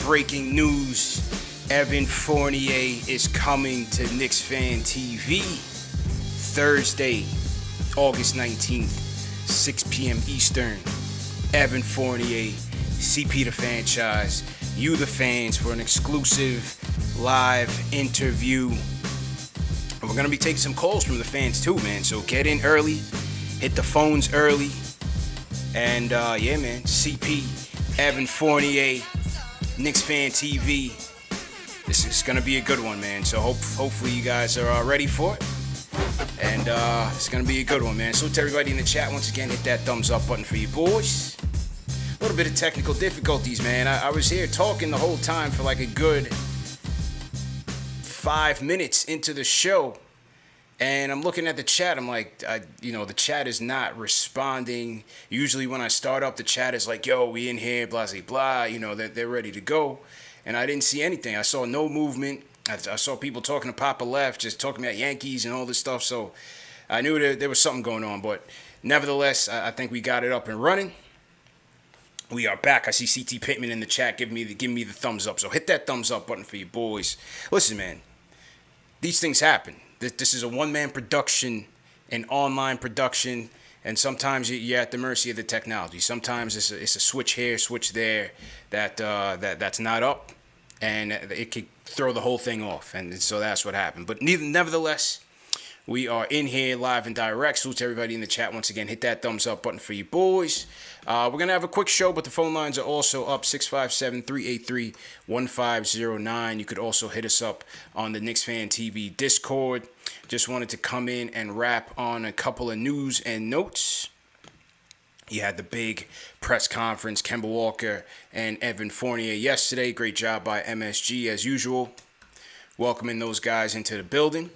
breaking news. Evan Fournier is coming to KnicksFanTV Thursday, August 19th, 6 p.m. Eastern. Evan Fournier, CP the franchise, you the fans, for an exclusive live interview. And we're going to be taking some calls from the fans too, man. So get in early, hit the phones early. And yeah, man, CP, Evan Fournier, KnicksFanTV. This is going to be a good one, man. So hopefully you guys are ready for it. And it's going to be a good one, man. So to everybody in the chat, once again, hit that thumbs up button for you boys. A little bit of technical difficulties, man. I was here talking the whole time for like a good 5 minutes into the show. And I'm looking at the chat. I'm like, the chat is not responding. Usually when I start up, the chat is like, yo, we in here, blah, blah, blah. You know, they're ready to go. And I didn't see anything. I saw no movement. I saw people talking to Papa Left, just talking about Yankees and all this stuff. So I knew that there was something going on. But nevertheless, I think we got it up and running. We are back. I see CT Pittman in the chat giving me the thumbs up. So hit that thumbs up button for you boys. Listen, man, these things happen. This is a one-man production, an online production, and sometimes you're at the mercy of the technology. Sometimes it's a switch here, switch there that's not up, and it could throw the whole thing off. And so that's what happened. But nevertheless, we are in here live and direct. Salute to everybody in the chat. Once again, hit that thumbs up button for you boys. We're going to have a quick show, but the phone lines are also up, 657-383-1509. You could also hit us up on the KnicksFanTV Discord. Just wanted to come in and wrap on a couple of news and notes. You had the big press conference, Kemba Walker and Evan Fournier yesterday. Great job by MSG, as usual, welcoming those guys into the building.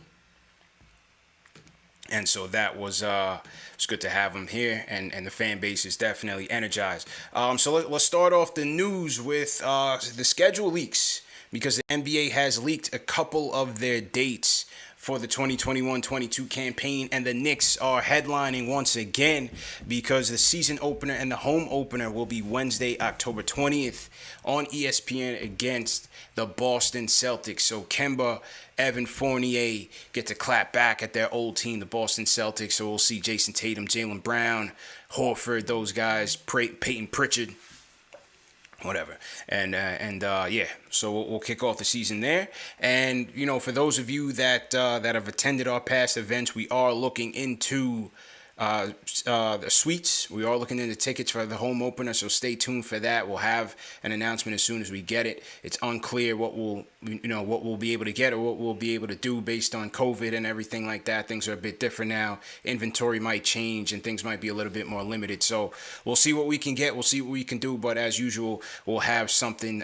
And so that was it's good to have them here, and the fan base is definitely energized. So let's start off the news with the schedule leaks, because the NBA has leaked a couple of their dates for the 2021-22 campaign, and the Knicks are headlining once again because the season opener and the home opener will be Wednesday, October 20th on ESPN against the Boston Celtics. So Kemba, Evan Fournier get to clap back at their old team, the Boston Celtics. So we'll see Jason Tatum, Jaylen Brown, Horford, those guys, Peyton Pritchard, whatever. And yeah, so we'll kick off the season there. And, you know, for those of you that have attended our past events, we are looking into the suites. We are looking into tickets for the home opener, so stay tuned for that. We'll have an announcement as soon as we get it. It's unclear what we'll be able to get or what we'll be able to do based on COVID and everything like that. Things are a bit different now. Inventory might change and things might be a little bit more limited. So we'll see what we can get. We'll see what we can do. But as usual, we'll have something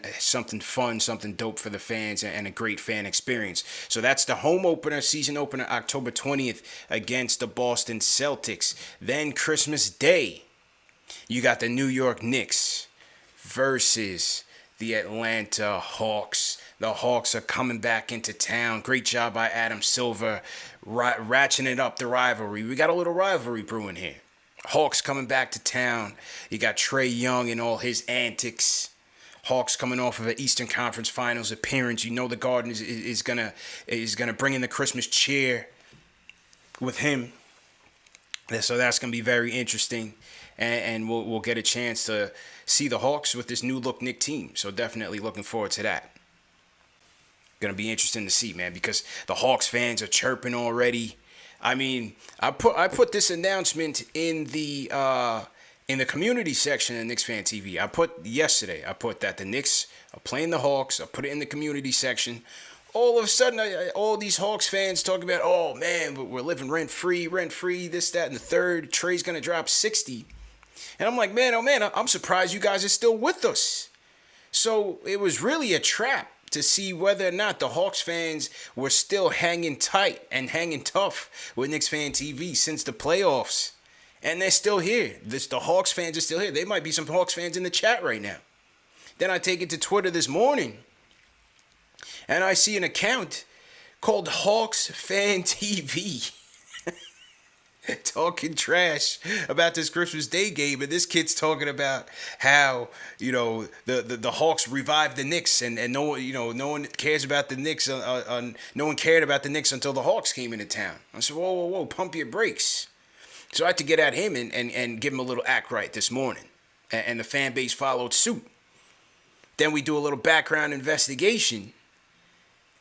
fun, something dope for the fans, and a great fan experience. So that's the home opener, season opener, October 20th against the Boston Celtics. Then Christmas Day, you got the New York Knicks versus the Atlanta Hawks. The Hawks are coming back into town. Great job by Adam Silver, ratcheting up the rivalry. We got a little rivalry brewing here. Hawks coming back to town. You got Trae Young and all his antics. Hawks coming off of an Eastern Conference Finals appearance. You know the Garden is gonna bring in the Christmas cheer with him. So that's going to be very interesting, and we'll get a chance to see the Hawks with this new look Knick team. So definitely looking forward to that. Going to be interesting to see, man, because the Hawks fans are chirping already. I mean, I put this announcement in the community section of KnicksFanTV. I put that the Knicks are playing the Hawks. I put it in the community section. All of a sudden, all these Hawks fans talking about, oh, man, we're living rent-free, this, that, and the third. Trae's going to drop 60. And I'm like, man, oh, man, I'm surprised you guys are still with us. So it was really a trap to see whether or not the Hawks fans were still hanging tight and hanging tough with KnicksFanTV since the playoffs. And they're still here. The Hawks fans are still here. There might be some Hawks fans in the chat right now. Then I take it to Twitter this morning, and I see an account called KnicksFanTV. talking trash about this Christmas Day game, and this kid's talking about how the Hawks revived the Knicks, and no one no one cares about the Knicks. No one cared about the Knicks until the Hawks came into town. I said, whoa, pump your brakes. So I had to get at him and give him a little act right this morning, and the fan base followed suit. Then we do a little background investigation,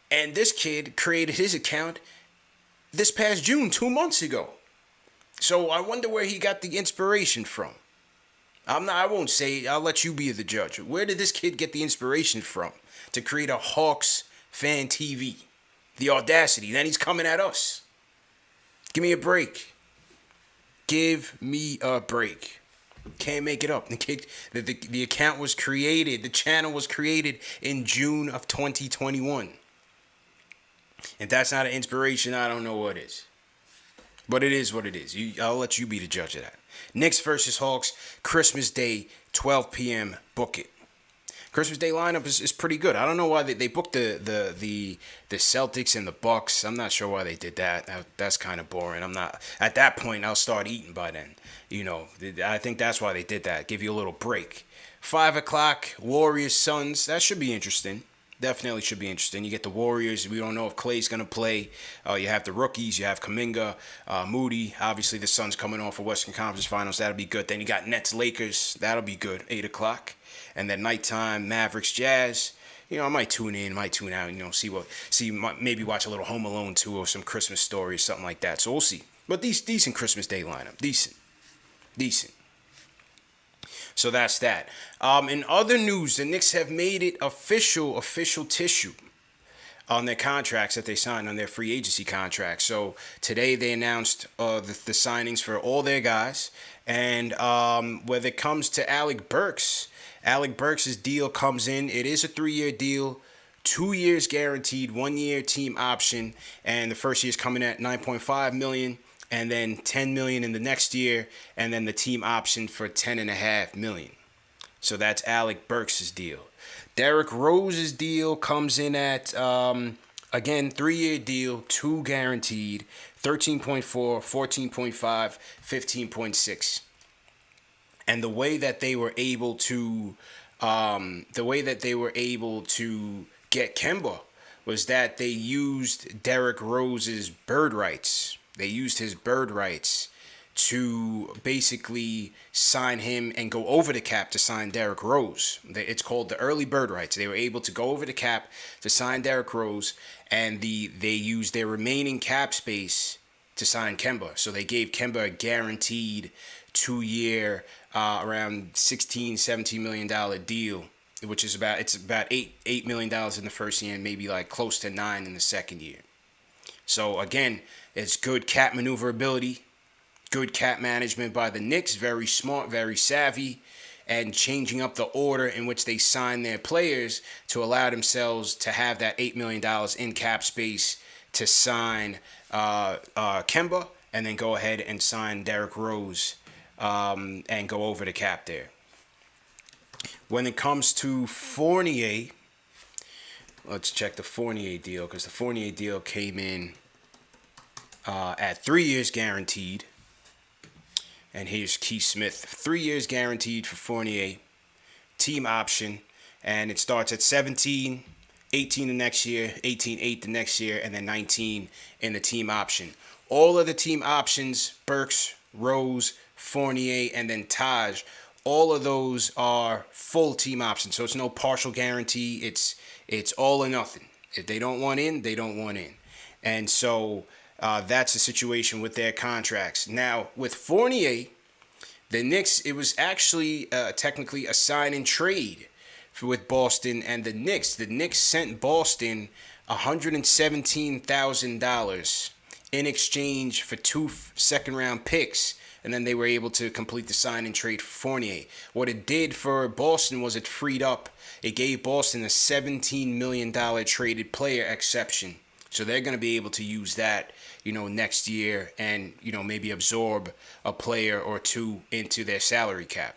and this kid created his account this past June, 2 months ago. So I wonder where he got the inspiration from. I won't say, I'll let you be the judge. Where did this kid get the inspiration from to create a Hawks fan TV? The audacity. Then he's coming at us. Give me a break. Give me a break. Can't make it up. The account was created, the channel was created in June of 2021. If that's not an inspiration, I don't know what is. But it is what it is. I'll let you be the judge of that. Knicks versus Hawks, Christmas Day, 12 p.m. Book it. Christmas Day lineup is pretty good. I don't know why they booked the Celtics and the Bucks. I'm not sure why they did that. That's kind of boring. I'm not at that point. I'll start eating by then. I think that's why they did that. Give you a little break. 5 o'clock, Warriors Suns. That should be interesting. Definitely should be interesting. You get the Warriors. We don't know if Clay's going to play. You have the rookies. You have Kuminga, Moody. Obviously, the Suns coming off of Western Conference Finals. That'll be good. Then you got Nets, Lakers. That'll be good. 8 o'clock. And then nighttime, Mavericks, Jazz. I might tune in, might tune out. Maybe watch a little Home Alone 2 or some Christmas story or something like that. So we'll see. But decent Christmas Day lineup. Decent. So that's that. In other news, the Knicks have made it official tissue on their contracts that they signed on their free agency contracts. So today they announced the signings for all their guys. And when it comes to Alec Burks' deal comes in. It is a 3-year deal, 2 years guaranteed, 1 year team option. And the first year is coming at $9.5 million. And then $10 million in the next year, and then the team option for $10.5 million. So that's Alec Burks' deal. Derrick Rose's deal comes in at, again, 3-year deal, 2 guaranteed, 13.4, 14.5, 15.6. And the way that they were able to get Kemba was that they used Derrick Rose's bird rights. They used his bird rights to basically sign him and go over the cap to sign Derrick Rose. It's called the early bird rights. They were able to go over the cap to sign Derrick Rose, and they used their remaining cap space to sign Kemba. So they gave Kemba a guaranteed 2-year, around $16-17 million deal, which is about $8 million in the first year and maybe like close to $9 million in the second year. So again, it's good cap maneuverability, good cap management by the Knicks, very smart, very savvy, and changing up the order in which they sign their players to allow themselves to have that $8 million in cap space to sign Kemba, and then go ahead and sign Derrick Rose and go over the cap there. When it comes to Fournier, let's check the Fournier deal, because the Fournier deal came in at 3 years guaranteed. And here's Keith Smith. 3 years guaranteed for Fournier. Team option. And it starts at 17, 18 the next year, 18-8 the next year, and then 19 in the team option. All of the team options, Burks, Rose, Fournier, and then Taj, all of those are full team options. So it's no partial guarantee. It's all or nothing. If they don't want in, they don't want in. And so that's the situation with their contracts. Now, with Fournier, the Knicks, it was actually technically a sign and trade with Boston and the Knicks. The Knicks sent Boston $117,000 in exchange for 2 second-round picks, and then they were able to complete the sign and trade for Fournier. What it did for Boston was it freed up. It gave Boston a $17 million traded player exception. So they're going to be able to use that, next year and, maybe absorb a player or two into their salary cap.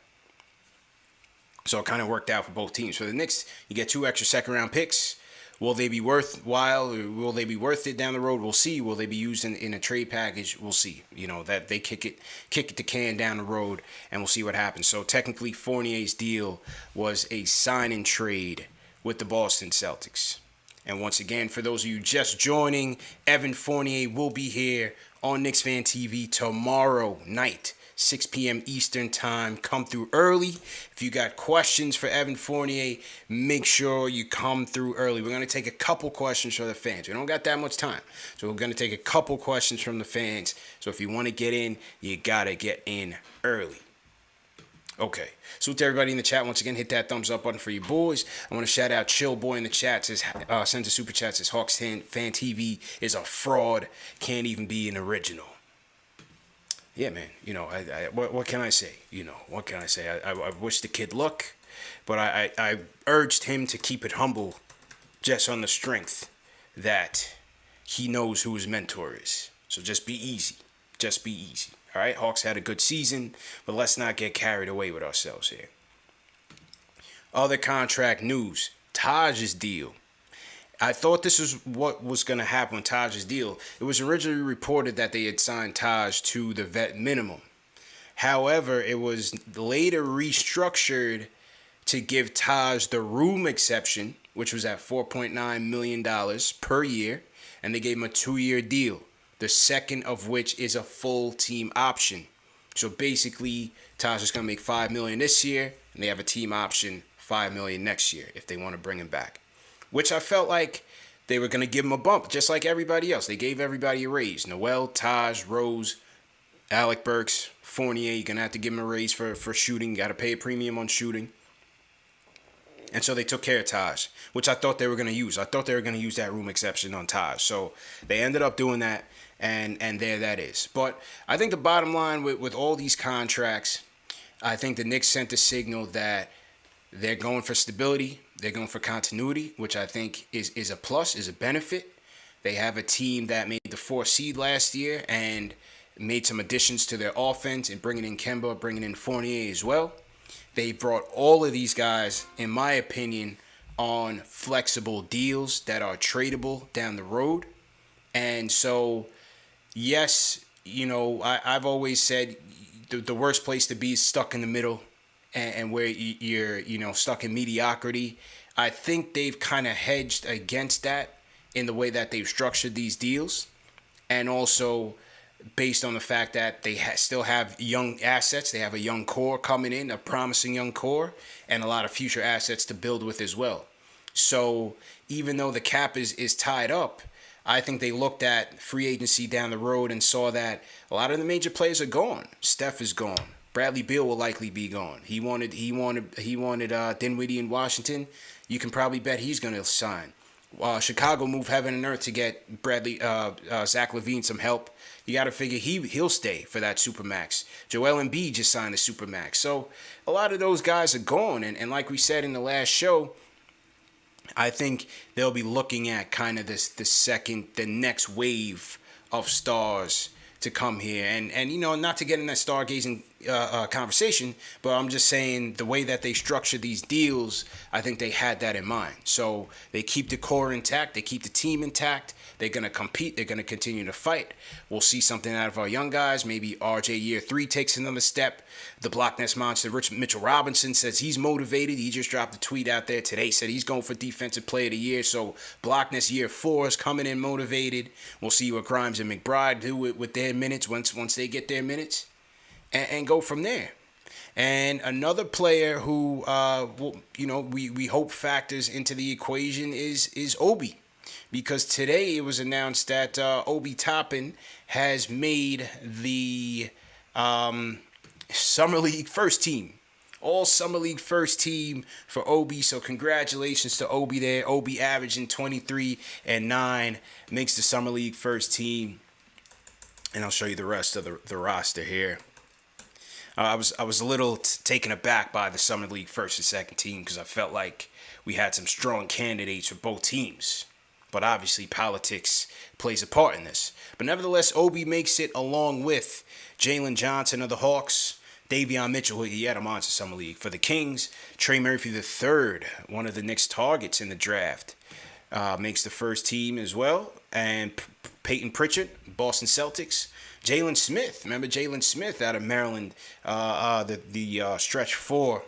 So it kind of worked out for both teams. For the Knicks, you get 2 extra second-round picks, Will they be worthwhile? Or will they be worth it down the road? We'll see. Will they be used in a trade package? We'll see. That they kick the can down the road, and we'll see what happens. So technically, Fournier's deal was a sign and trade with the Boston Celtics. And once again, for those of you just joining, Evan Fournier will be here on KnicksFanTV tomorrow night, 6 p.m. Eastern Time. Come through early. If you got questions for Evan Fournier, make sure you come through early. We're going to take a couple questions from the fans. We don't got that much time, so we're going to take a couple questions from the fans. So if you want to get in, you got to get in early. Okay, salute to everybody in the chat. Once again, hit that thumbs up button for you boys. I want to shout out Chill Boy in the chat. Says, sends a super chat. Says, Hawks Fan TV is a fraud. Can't even be an original. Yeah, man. What can I say? What can I say? I wish the kid luck, but I urged him to keep it humble just on the strength that he knows who his mentor is. So just be easy. Just be easy. All right, Hawks had a good season, but let's not get carried away with ourselves here. Other contract news, Taj's deal. I thought this was what was going to happen with Taj's deal. It was originally reported that they had signed Taj to the vet minimum. However, it was later restructured to give Taj the room exception, which was at $4.9 million per year, and they gave him a 2-year deal. The second of which is a full team option. So basically, Taj is going to make $5 million this year, and they have a team option $5 million next year if they want to bring him back. Which I felt like they were going to give him a bump, just like everybody else. They gave everybody a raise. Noel, Taj, Rose, Alec Burks, Fournier. You're going to have to give him a raise for shooting. You got to pay a premium on shooting. And so they took care of Taj, which I thought they were going to use. I thought they were going to use that room exception on Taj. So they ended up doing that. And there that is. But I think the bottom line with all these contracts, I think the Knicks sent a signal that they're going for stability. They're going for continuity, which I think is a plus, is a benefit. They have a team that made the 4th seed last year and made some additions to their offense and bringing in Kemba, bringing in Fournier as well. They brought all of these guys, in my opinion, on flexible deals that are tradable down the road. And so, yes, I've always said the worst place to be is stuck in the middle and where you're, stuck in mediocrity. I think they've kind of hedged against that in the way that they've structured these deals. And also based on the fact that they still have young assets. They have a young core coming in, a promising young core, and a lot of future assets to build with as well. So even though the cap is tied up, I think they looked at free agency down the road and saw that a lot of the major players are gone. Steph is gone. Bradley Beal will likely be gone. He wanted Dinwiddie in Washington. You can probably bet he's going to sign. Chicago moved heaven and earth to get Zach LaVine some help. You got to figure he'll stay for that Supermax. Joel Embiid just signed a Supermax. So a lot of those guys are gone. And like we said in the last show, I think they'll be looking at kind of the next wave of stars to come here. And not to get in that stargazing conversation, but I'm just saying the way that they structure these deals, I think they had that in mind. So they keep the core intact. They keep the team intact. They're going to compete. They're going to continue to fight. We'll see something out of our young guys. Maybe RJ year 3 takes another step. The Block Nest Monster, Mitchell Robinson, says he's motivated. He just dropped a tweet out there today, said he's going for Defensive Player of the Year. So Block Nest year 4 is coming in motivated. We'll see what Grimes and McBride do with their minutes once they get their minutes, and go from there. And another player who we hope factors into the equation is Obi. Because today it was announced that Obi Toppin has made the Summer League first team. All Summer League first team for Obi. So congratulations to Obi there. Obi averaging 23 and 9. Makes the Summer League first team. And I'll show you the rest of the roster here. I was a little taken aback by the Summer League first and second team because I felt like we had some strong candidates for both teams. But obviously politics plays a part in this. But nevertheless, Obi makes it along with Jalen Johnson of the Hawks, Davion Mitchell, who he had a monster Summer League for the Kings, Trey Murphy III, one of the Knicks targets in the draft, makes the first team as well. And Peyton Pritchard, Boston Celtics. Jalen Smith, remember Jalen Smith out of Maryland, the stretch four,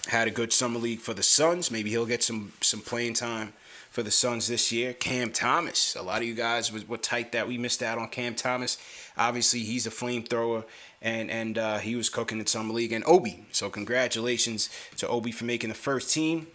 had a good summer league for the Suns. Maybe he'll get some playing time for the Suns this year. Cam Thomas, a lot of you guys were tight that we missed out on Cam Thomas. Obviously, he's a flamethrower, and he was cooking in summer league. And Obi, so congratulations to Obi for making the first team.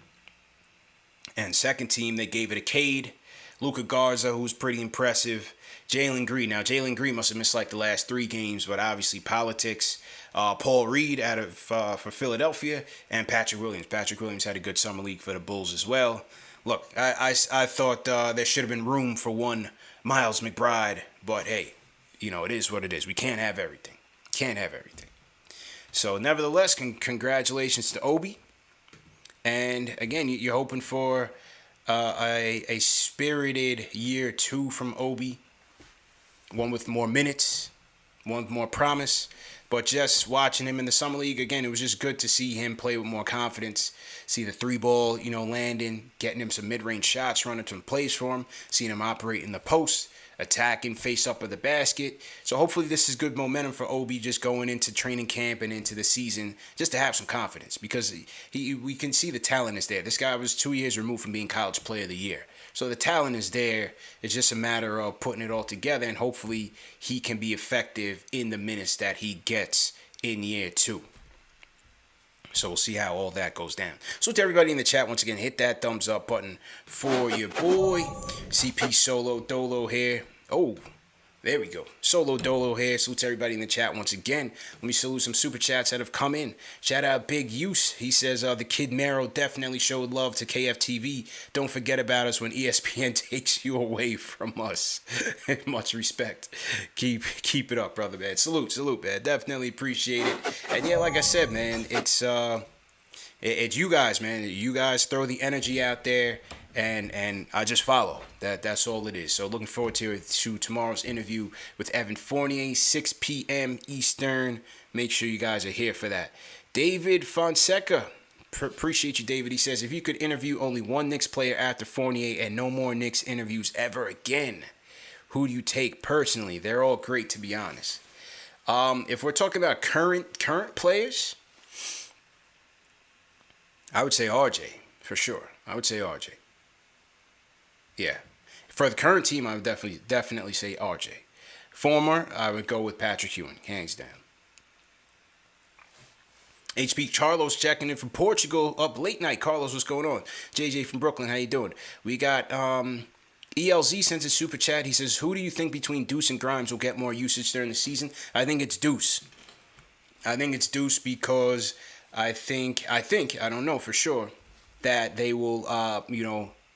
And second team, they gave it a Cade. Luka Garza, who's pretty impressive. Jalen Green. Now, Jalen Green must have missed like the last 3 games, but obviously politics. Paul Reed out of for Philadelphia, and Patrick Williams. Patrick Williams had a good summer league for the Bulls as well. Look, I thought there should have been room for one Miles McBride, but hey, it is what it is. We can't have everything. Can't have everything. So, nevertheless, congratulations to Obi. And again, you're hoping for a spirited year 2 from Obi. One with more minutes, one with more promise. But just watching him in the summer league, again, it was just good to see him play with more confidence. See the 3-ball, landing, getting him some mid-range shots, running some plays for him. Seeing him operate in the post, attacking, face up of the basket. So hopefully this is good momentum for Obi just going into training camp and into the season, just to have some confidence. Because we can see the talent is there. This guy was 2 years removed from being College Player of the Year. So the talent is there. It's just a matter of putting it all together, and hopefully he can be effective in the minutes that he gets in year 2. So we'll see how all that goes down. So to everybody in the chat, once again, hit that thumbs up button for your boy. CP Solo Dolo here. Oh, there we go. Solo Dolo here. Salute to everybody in the chat once again. Let me salute some super chats that have come in. Shout out Big Use. He says, the Kid Mero definitely showed love to KFTV. Don't forget about us when ESPN takes you away from us. Much respect. Keep it up, brother, man. Salute, man. Definitely appreciate it. And yeah, like I said, man, it's you guys, man. You guys throw the energy out there. And I just follow. That's all it is. So looking forward to tomorrow's interview with Evan Fournier, 6 p.m. Eastern. Make sure you guys are here for that. David Fonseca. Appreciate you, David. He says, if you could interview only one Knicks player after Fournier and no more Knicks interviews ever again, who do you take personally? They're all great, to be honest. If we're talking about current players, I would say RJ, for sure. I would say RJ. Yeah. For the current team, I would definitely say RJ. Former, I would go with Patrick Ewing, hands down. HB Carlos checking in from Portugal, up late night. Carlos, what's going on? JJ from Brooklyn, how you doing? We got ELZ sends a super chat. He says, who do you think between Deuce and Grimes will get more usage during the season? I think it's Deuce. I think it's Deuce because I don't know for sure, that they will,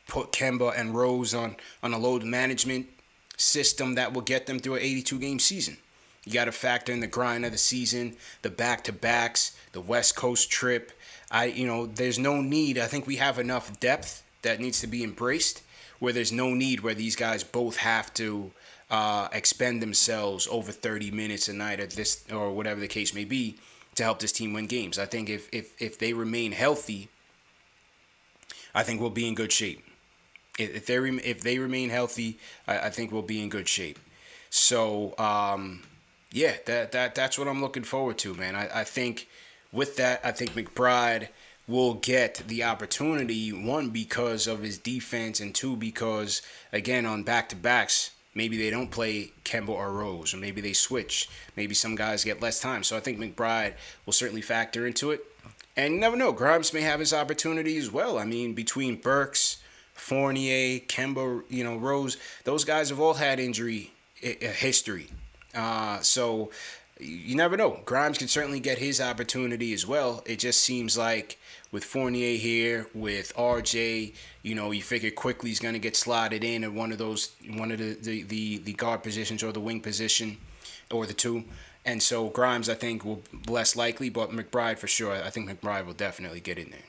put Kemba and Rose on a load management system that will get them through an 82-game season. You got to factor in the grind of the season, the back-to-backs, the West Coast trip. There's no need. I think we have enough depth that needs to be embraced, where there's no need where these guys both have to expend themselves over 30 minutes a night at this, or whatever the case may be, to help this team win games. I think if they remain healthy, I think we'll be in good shape. If they remain healthy, I think we'll be in good shape. So, that's what I'm looking forward to, man. I think with that, I think McBride will get the opportunity, 1, because of his defense, and 2, because, again, on back-to-backs, maybe they don't play Kemba or Rose, or maybe they switch. Maybe some guys get less time. So I think McBride will certainly factor into it. And you never know, Grimes may have his opportunity as well. I mean, between Burks, Fournier, Kemba, Rose, those guys have all had injury history. So you never know. Grimes can certainly get his opportunity as well. It just seems like with Fournier here, with RJ, you figure Quickly's going to get slotted in at one of the guard positions or the wing position, or the 2. And so Grimes, I think, will less likely, but McBride for sure. I think McBride will definitely get in there.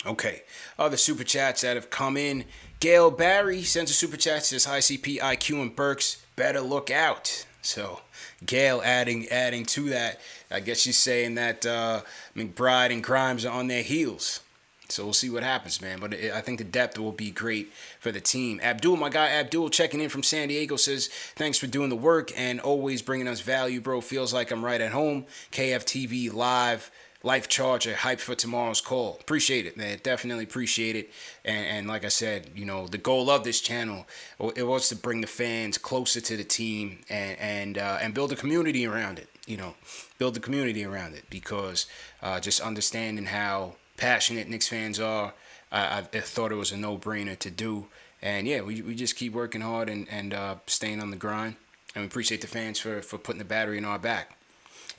Okay, other super chats that have come in. Gail Barry sends a super chat, says, hi CP, IQ, and Burks, better look out. So Gail adding to that. I guess she's saying that McBride and Grimes are on their heels. So we'll see what happens, man. But I think the depth will be great for the team. Abdul, my guy Abdul, checking in from San Diego, says, thanks for doing the work and always bringing us value, bro. Feels like I'm right at home. KFTV live. Life Charger, hype for tomorrow's call. Appreciate it, man. Definitely appreciate it. And like I said, the goal of this channel, it was to bring the fans closer to the team and build a community around it. Build the community around it because just understanding how passionate Knicks fans are, I thought it was a no-brainer to do. And yeah, we just keep working hard and staying on the grind. And we appreciate the fans for putting the battery in our back.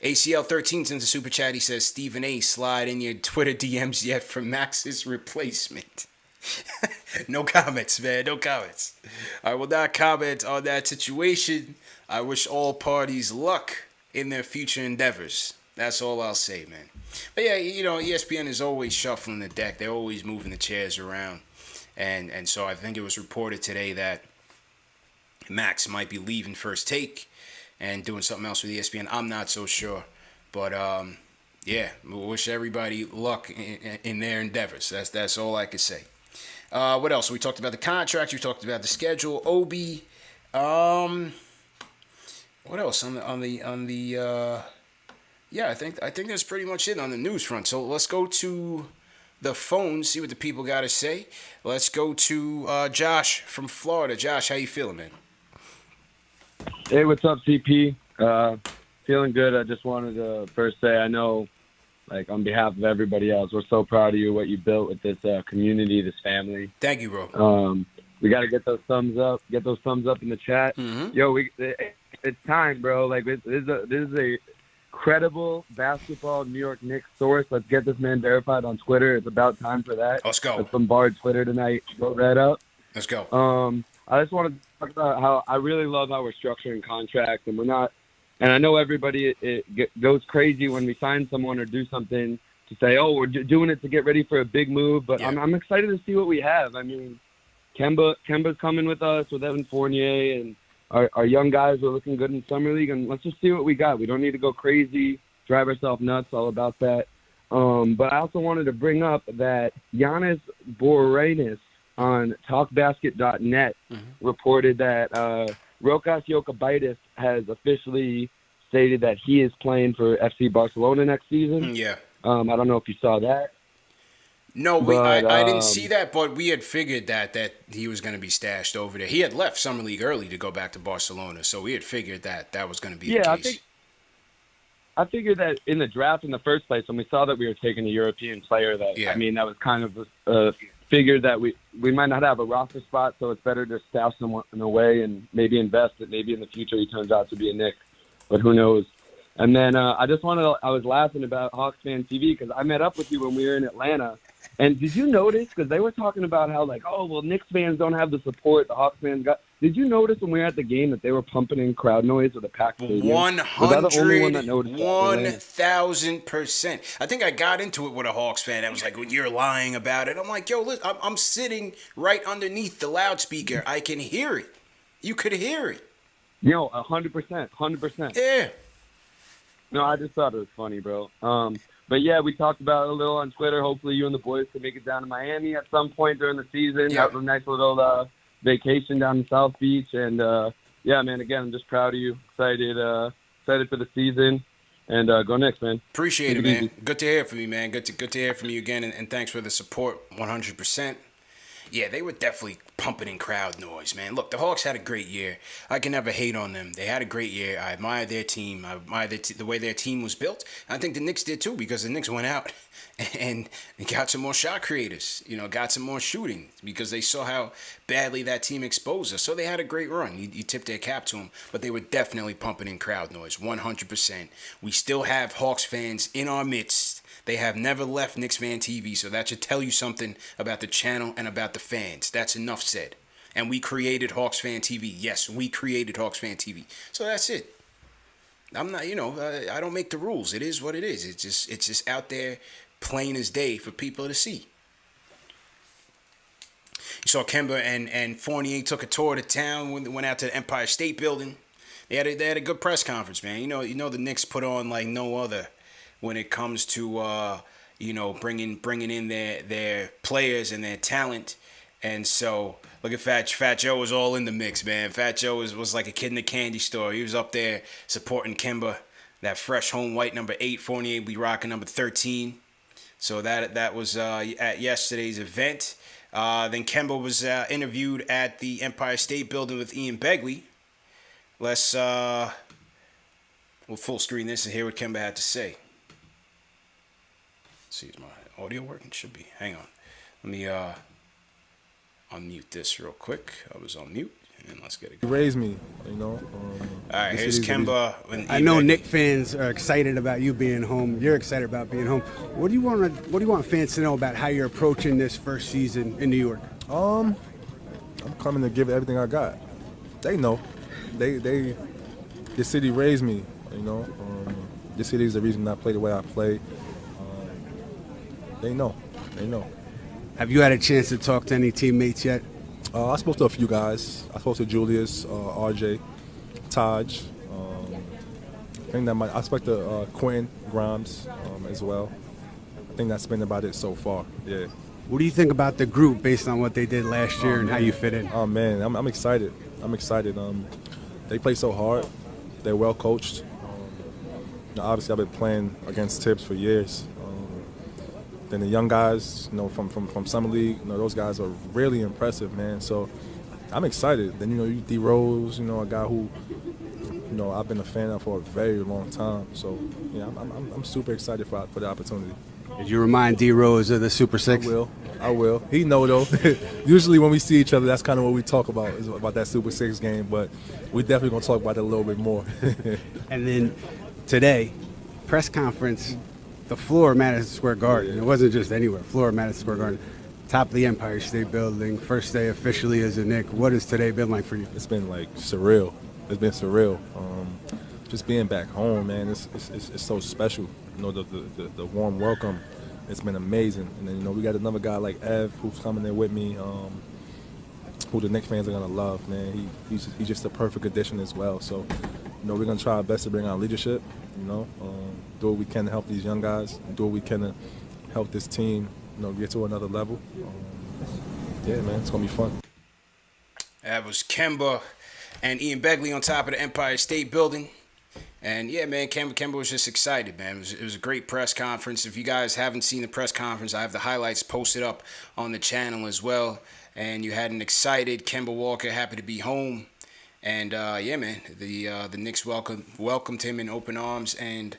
ACL 13 sends a super chat. He says, Stephen A, slide in your Twitter DMs yet for Max's replacement. No comments, man. No comments. I will not comment on that situation. I wish all parties luck in their future endeavors. That's all I'll say, man. But yeah, ESPN is always shuffling the deck. They're always moving the chairs around. And so I think it was reported today that Max might be leaving First Take and doing something else with ESPN. I'm not so sure. But, yeah, we wish everybody luck in their endeavors. That's all I could say. What else? We talked about the contract. We talked about the schedule. Obi. What else on the yeah, I think that's pretty much it on the news front. So let's go to the phone, see what the people got to say. Let's go to Josh from Florida. Josh, how you feeling, man? Hey, what's up, CP? Feeling good. I just wanted to first say I know, like, on behalf of everybody else, we're so proud of you, what you built with this community, this family. Thank you, bro. We got to get those thumbs up. Get those thumbs up in the chat. Mm-hmm. Yo, it's time, bro. Like, this is a credible basketball New York Knicks source. Let's get this man verified on Twitter. It's about time for that. Let's go. Let's bombard Twitter tonight. Vote that up. Let's go. I just want to talk about how I really love how we're structuring contracts, and we're not. And I know everybody goes crazy when we sign someone or do something to say, "Oh, we're doing it to get ready for a big move." But yeah. I'm excited to see what we have. I mean, Kemba's coming with us with Evan Fournier, and our young guys are looking good in summer league. And let's just see what we got. We don't need to go crazy, drive ourselves nuts. All about that. But I also wanted to bring up that Giannis Boreanaz on TalkBasket.net reported that Rokas Jokubaitis has officially stated that he is playing for FC Barcelona next season. Yeah. I don't know if you saw that. No, I didn't see that, but we had figured that he was going to be stashed over there. He had left Summer League early to go back to Barcelona, so we had figured that was going to be the case. I figured that in the draft in the first place, when we saw that we were taking a European player, that that was kind of figured that we might not have a roster spot, so it's better to stash someone away and maybe invest that maybe in the future he turns out to be a Knick, but who knows. And then I was laughing about KnicksFanTV because I met up with you when we were in Atlanta. And did you notice, because they were talking about how, like, oh, well, Knicks fans don't have the support the Hawks fans got. Did you notice when we were at the game that they were pumping in crowd noise with a packed stadium? 1,000%. I think I got into it with a Hawks fan that was like, well, you're lying about it. I'm like, yo, listen, I'm sitting right underneath the loudspeaker. I can hear it. You could hear it. 100%. Yeah. No, I just thought it was funny, bro. But, yeah, we talked about it a little on Twitter. Hopefully you and the boys can make it down to Miami at some point during the season. Yeah. Have a nice little vacation down in South Beach. And, yeah, man, again, I'm just proud of you. Excited for the season. And go Knicks, man. Appreciate it, man. Good to hear from you, man. Good to hear from you again. And thanks for the support, 100%. Yeah, they were definitely pumping in crowd noise, man. Look, the Hawks had a great year. I can never hate on them. They had a great year. I admire their team. I admire the way their team was built. I think the Knicks did too, because the Knicks went out and got some more shot creators, got some more shooting, because they saw how badly that team exposed us. So they had a great run. You tipped their cap to them, but they were definitely pumping in crowd noise, 100%. We still have Hawks fans in our midst. They have never left KnicksFanTV, so that should tell you something about the channel and about the fans. That's enough said. And we created KnicksFanTV. Yes, we created KnicksFanTV. So that's it. I'm not, I don't make the rules. It is what it is. It's just out there, plain as day for people to see. You saw Kemba and Fournier took a tour of the town, went out to the Empire State Building. They had a good press conference, man. You know the Knicks put on like no other when it comes to bringing in their players and their talent. And so look at Fat Joe was all in the mix, man. Fat Joe was like a kid in a candy store. He was up there supporting Kemba, that fresh home white number 8. Fournier be rocking number 13. So that was at yesterday's event. Then Kemba was interviewed at the Empire State Building with Ian Begley. Let's we'll full screen this and hear what Kemba had to say. Let's see, is my audio working? Should be. Hang on. Let me unmute this real quick. I was on mute, and let's get it going. Raised me, All right, here's Kemba. I know Knicks fans are excited about you being home. You're excited about being home. What do you want fans to know about how you're approaching this first season in New York? I'm coming to give it everything I got. They know. The city raised me, the city is the reason I play the way I play. They know. Have you had a chance to talk to any teammates yet? I spoke to a few guys. I spoke to Julius, RJ, Taj. I spoke to Quentin Grimes as well. I think that's been about it so far. Yeah. What do you think about the group based on what they did last year and how you fit in? Oh man, I'm excited. They play so hard. They're well coached. Obviously, I've been playing against Tibbs for years. Then the young guys, from Summer League, those guys are really impressive, man. So I'm excited. Then you D Rose, a guy who, I've been a fan of for a very long time. So yeah, I'm super excited for the opportunity. Did you remind D Rose of the Super Six? I will. He know though. Usually when we see each other, that's kind of what we talk about, is about that Super Six game. But we definitely gonna talk about it a little bit more. And then today, press conference. The floor of Madison Square Garden. It wasn't just anywhere. Floor of Madison Square Garden. Top of the Empire State Building. First day officially as a Knick. What has today been like for you? It's been like surreal. It's been surreal. Just being back home, man. It's so special. The warm welcome. It's been amazing. And then we got another guy like Ev who's coming there with me. Who the Knicks fans are gonna love, man. He's just a perfect addition as well. So we're gonna try our best to bring our leadership. Do what we can to help these young guys, do what we can to help this team, get to another level. Yeah, man, it's gonna be fun. That was Kemba and Ian Begley on top of the Empire State Building. And yeah, man, Kemba was just excited, man. It was a great press conference. If you guys haven't seen the press conference, I have the highlights posted up on the channel as well. And you had an excited Kemba Walker, happy to be home. And yeah, man, the Knicks welcomed him in open arms. And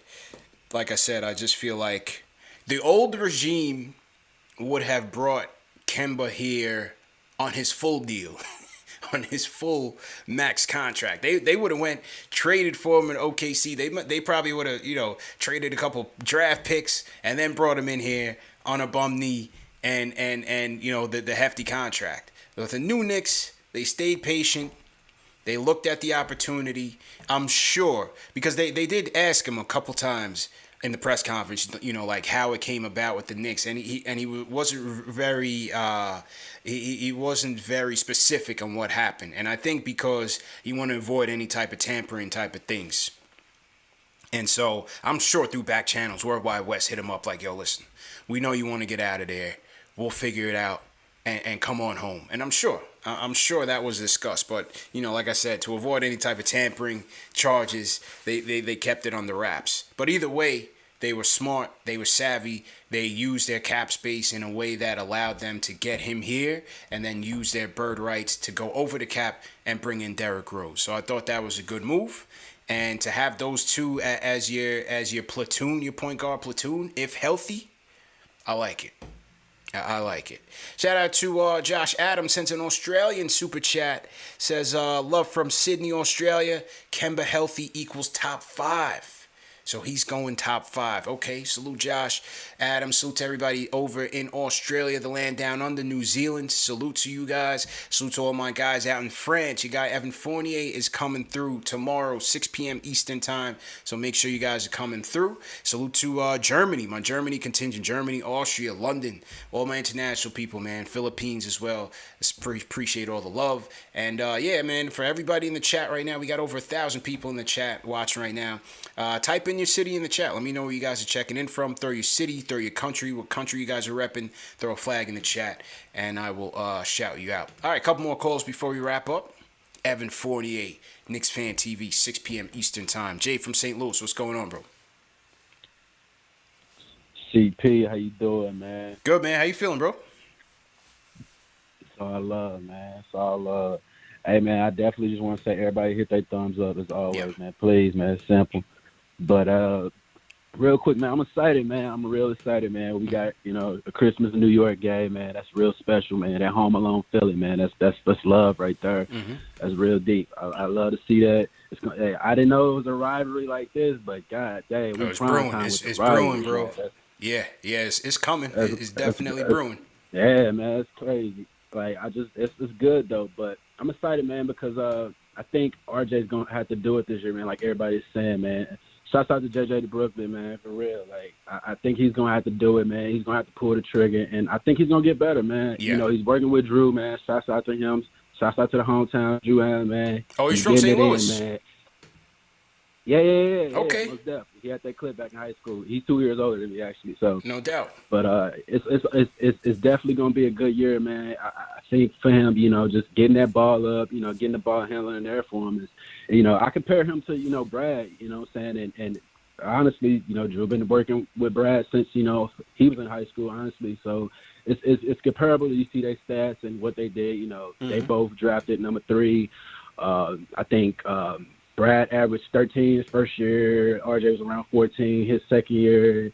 like I said, I just feel like the old regime would have brought Kemba here on his full deal, on his full max contract. They would have traded for him in OKC. They probably would have traded a couple draft picks and then brought him in here on a bum knee and the hefty contract. But with the new Knicks, they stayed patient. They looked at the opportunity. I'm sure, because they did ask him a couple times in the press conference, like how it came about with the Knicks, and he wasn't very he wasn't very specific on what happened, and I think because he wanted to avoid any type of tampering type of things. And so I'm sure through back channels, Worldwide West hit him up like, yo, listen, we know you want to get out of there. We'll figure it out and come on home. And I'm sure that was discussed. But, like I said, to avoid any type of tampering charges, they kept it on the wraps. But either way, they were smart. They were savvy. They used their cap space in a way that allowed them to get him here and then use their bird rights to go over the cap and bring in Derrick Rose. So I thought that was a good move. And to have those two as your platoon, your point guard platoon, if healthy, I like it. I like it. Shout out to Josh Adams, sent an Australian super chat. Says, love from Sydney, Australia. Kemba healthy equals top 5. So he's going top 5. Okay, salute Josh Adams. Salute to everybody over in Australia, the land down under, New Zealand. Salute to you guys. Salute to all my guys out in France. Your guy Evan Fournier is coming through tomorrow, 6 p.m. Eastern time. So make sure you guys are coming through. Salute to Germany, my Germany contingent. Germany, Austria, London. All my international people, man. Philippines as well. Appreciate all the love. And yeah, man, for everybody in the chat right now, we got over 1,000 people in the chat watching right now. Type in your city in the chat. Let me know where you guys are checking in from. Throw your city, throw your country, what country you guys are repping. Throw a flag in the chat, and I will shout you out. All right, a couple more calls before we wrap up. Evan Fournier, KnicksFanTV, 6 p.m. Eastern Time. Jay from St. Louis, what's going on, bro? CP, how you doing, man? Good, man. How you feeling, bro? It's all love, man. It's all love. Hey, man, I definitely just want to say everybody hit their thumbs up as always, Yeah. man. Please, man. It's simple. But real quick, man, I'm excited, man. I'm real excited, man. We got, a Christmas New York game, man. That's real special, man. That Home Alone feeling, man. That's love right there. Mm-hmm. That's real deep. I love to see that. Hey, I didn't know it was a rivalry like this, but God dang, Oh, it's brewing. It's brewing, bro. Yeah, it's coming. It's definitely brewing. Yeah, man, it's crazy. Like, it's good though. But I'm excited, man, because I think RJ's gonna have to do it this year, man. Like everybody's saying, man. Shouts out to JJ to Brooklyn, man, for real. Like, I think he's gonna have to do it, man. He's gonna have to pull the trigger, and I think he's gonna get better, man. Yeah. He's working with Drew, man. Shouts out to him. Shouts out to the hometown, Drew Allen, man. Oh, he's from St. Louis. Man. Yeah. Okay. Most definitely. He had that clip back in high school. He's 2 years older than me, actually. So No doubt. But it's definitely gonna be a good year, man. I think for him, just getting that ball up, getting the ball handling there for him is, I compare him to, Brad, what I'm saying, and honestly, Drew been working with Brad since, he was in high school, honestly. So it's comparable. You see their stats and what they did. They both drafted number 3. I think Brad averaged 13 his first year. RJ was around 14 his second year.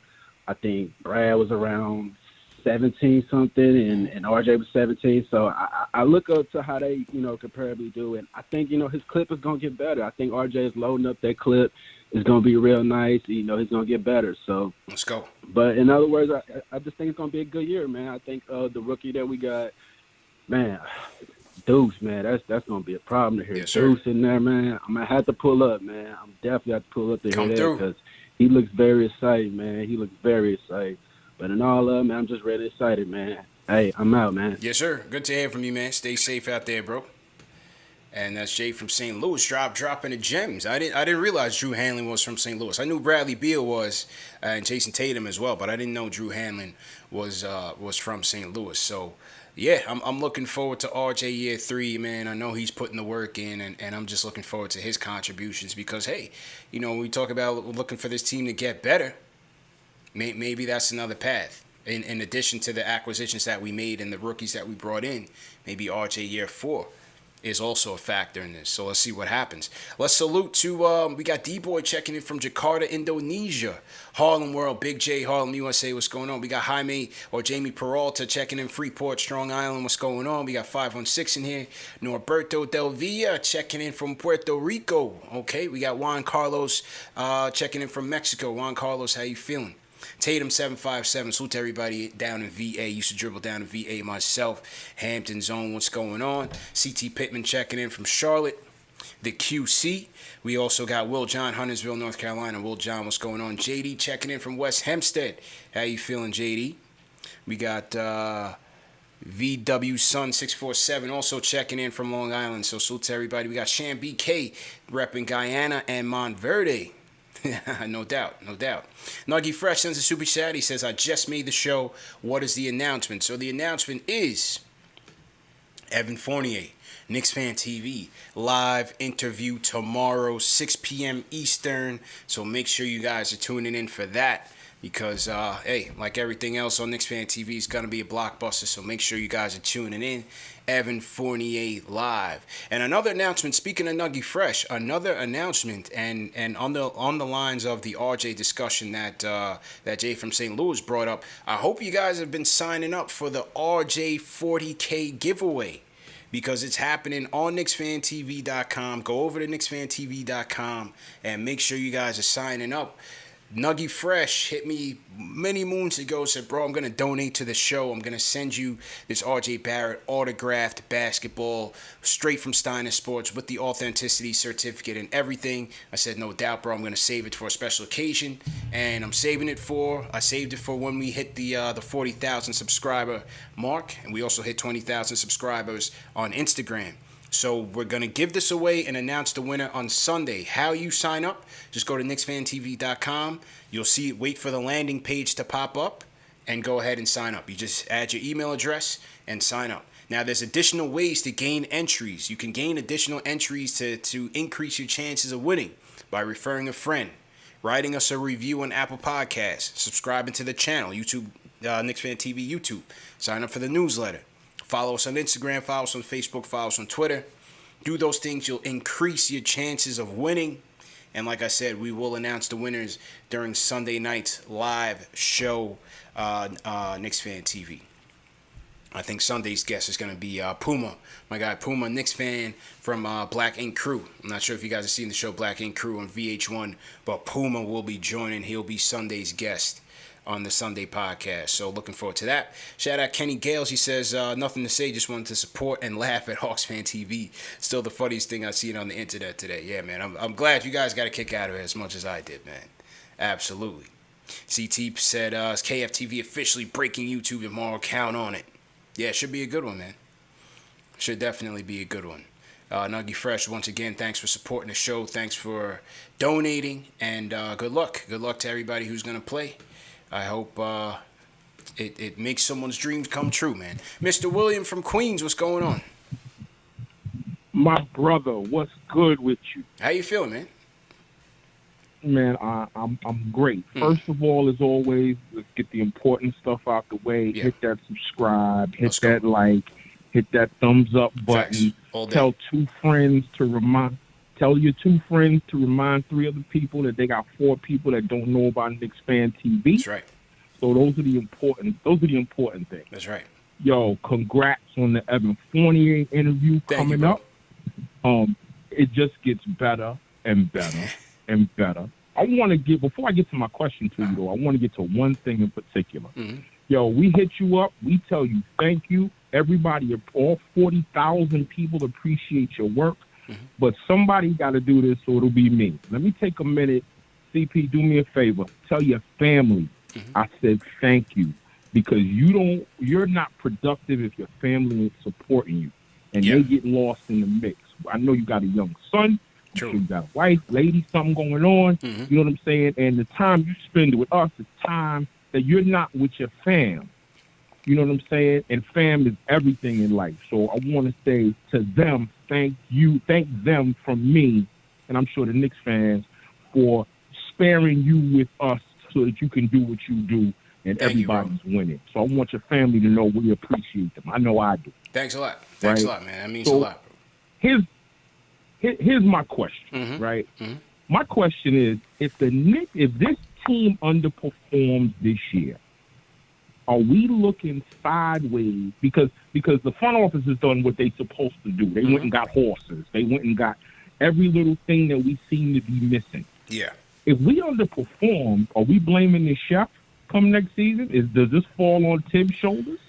I think Brad was around 17 something, and RJ was 17. So I look up to how they, comparably do, and I think, his clip is gonna get better. I think RJ is loading up that clip. It's gonna be real nice. He's gonna get better. So Let's go. But in other words, I just think it's gonna be a good year, man. I think the rookie that we got, man. Deuce, man, that's gonna be a problem to hear. Yes, sir. Deuce in there, man. I'm gonna have to pull up, man. I'm definitely have to pull up to Come hear through. that because he looks very excited, man. He looks very excited. But in all of, man, I'm just really excited, man. Hey, I'm out, man. Yes, sir. Good to hear from you, man. Stay safe out there, bro. And that's Jay from St. Louis, dropping the gems. I didn't realize Drew Hanlon was from St. Louis. I knew Bradley Beal was, and Jason Tatum as well, but I didn't know Drew Hanlon was from St. Louis. So, yeah, I'm looking forward to RJ year 3, man. I know he's putting the work in, and I'm just looking forward to his contributions because, hey, when we talk about looking for this team to get better, maybe that's another path. In addition to the acquisitions that we made and the rookies that we brought in, maybe RJ year 4 is also a factor in this. So let's see what happens. Let's salute to, we got D-Boy checking in from Jakarta, Indonesia. Harlem World, Big J, Harlem, USA, what's going on? We got Jaime or Jamie Peralta checking in Freeport, Strong Island, what's going on? We got 516 in here. Norberto Del Villa checking in from Puerto Rico. Okay, we got Juan Carlos checking in from Mexico. Juan Carlos, how you feeling? Tatum 757, salute to everybody down in VA. Used to dribble down in VA myself. Hampton Zone, what's going on? CT Pittman checking in from Charlotte. The QC. We also got Will John, Huntersville, North Carolina. Will John, what's going on? JD checking in from West Hempstead. How you feeling, JD? We got VW Sun 647 also checking in from Long Island. So salute to everybody. We got Sham BK repping Guyana and Montverde. No doubt. Nuggy Fresh sends a super chat. He says, I just made the show. What is the announcement? So the announcement is Evan Fournier, KnicksFanTV, live interview tomorrow, 6 p.m. Eastern. So make sure you guys are tuning in for that. Because, hey, like everything else on KnicksFanTV, it's going to be a blockbuster. So make sure you guys are tuning in. Evan Fournier live. And another announcement, speaking of Nuggy Fresh, another announcement, and on the lines of the RJ discussion that Jay from St. Louis brought up, I hope you guys have been signing up for the RJ 40K giveaway. Because it's happening on KnicksFanTV.com. Go over to KnicksFanTV.com and make sure you guys are signing up. Nuggy Fresh hit me many moons ago, said, bro, I'm going to donate to the show. I'm going to send you this RJ Barrett autographed basketball straight from Steiner Sports with the authenticity certificate and everything. I said, no doubt, bro. I'm going to save it for a special occasion. And I saved it for when we hit the 40,000 subscriber mark. And we also hit 20,000 subscribers on Instagram. So we're going to give this away and announce the winner on Sunday. How you sign up, just go to KnicksFanTV.com. You'll see it. Wait for the landing page to pop up and go ahead and sign up. You just add your email address and sign up. Now, there's additional ways to gain entries. You can gain additional entries to increase your chances of winning by referring a friend, writing us a review on Apple Podcasts, subscribing to the channel, YouTube, KnicksFanTV YouTube, sign up for the newsletter, follow us on Instagram, follow us on Facebook, follow us on Twitter. Do those things. You'll increase your chances of winning. And like I said, we will announce the winners during Sunday night's live show, Knicks Fan TV. I think Sunday's guest is going to be Puma, my guy Puma, Knicks fan from Black Ink Crew. I'm not sure if you guys have seen the show Black Ink Crew on VH1, but Puma will be joining. He'll be Sunday's guest on the Sunday podcast. So looking forward to that. Shout out Kenny Gales. He says, nothing to say, just wanted to support and laugh at Hawks Fan TV. Still the funniest thing I've seen on the internet today. Yeah, man, I'm glad you guys got a kick out of it as much as I did, man. Absolutely. CT said, is KFTV officially breaking YouTube tomorrow? Count on it. Yeah, it should be a good one, man. Should definitely be a good one. Nuggy Fresh, once again, thanks for supporting the show. Thanks for donating. And good luck. Good luck to everybody who's going to play. I hope it makes someone's dreams come true, man. Mr. William from Queens, what's going on? My brother, what's good with you? How you feeling, man? Man, I'm great. First of all, as always, let's get the important stuff out the way. Yeah. Hit that subscribe, hit Let's that go. like, hit that thumbs up Facts. button. All day. Tell your two friends to remind 3 other people that they got 4 people that don't know about Knicks Fan TV. That's right. So those are the important things. That's right. Yo, congrats on the Evan Fournier interview Thank coming you, bro. up. It just gets better and better and better. I want to get, before I get to my question to you, though, I want to get to one thing in particular. Mm-hmm. Yo, we hit you up. We tell you thank you. Everybody, all 40,000 people appreciate your work. Mm-hmm. But somebody got to do this, so it'll be me. Let me take a minute. CP, do me a favor. Tell your family I said thank you, because you're not productive if your family ain't supporting you, and they get lost in the mix. I know you got a young son. True. You got a wife, lady, something going on. Mm-hmm. You know what I'm saying? And the time you spend with us is time that you're not with your fam. You know what I'm saying? And fam is everything in life. So I want to say to them, thank them from me, and I'm sure the Knicks fans, for sparing you with us so that you can do what you do and Thank you, bro. everybody's winning. So I want your family to know we appreciate them. I know I do. Thanks a lot. Thanks a Right. lot, man. That means So, a lot, bro. Here's my question, Mhm. right? Mhm. My question is, if this team underperforms this year, are we looking sideways? Because the front office has done what they're supposed to do. They went and got horses. They went and got every little thing that we seem to be missing. Yeah. If we underperform, are we blaming the chef come next season? Does this fall on Tibbs' shoulders?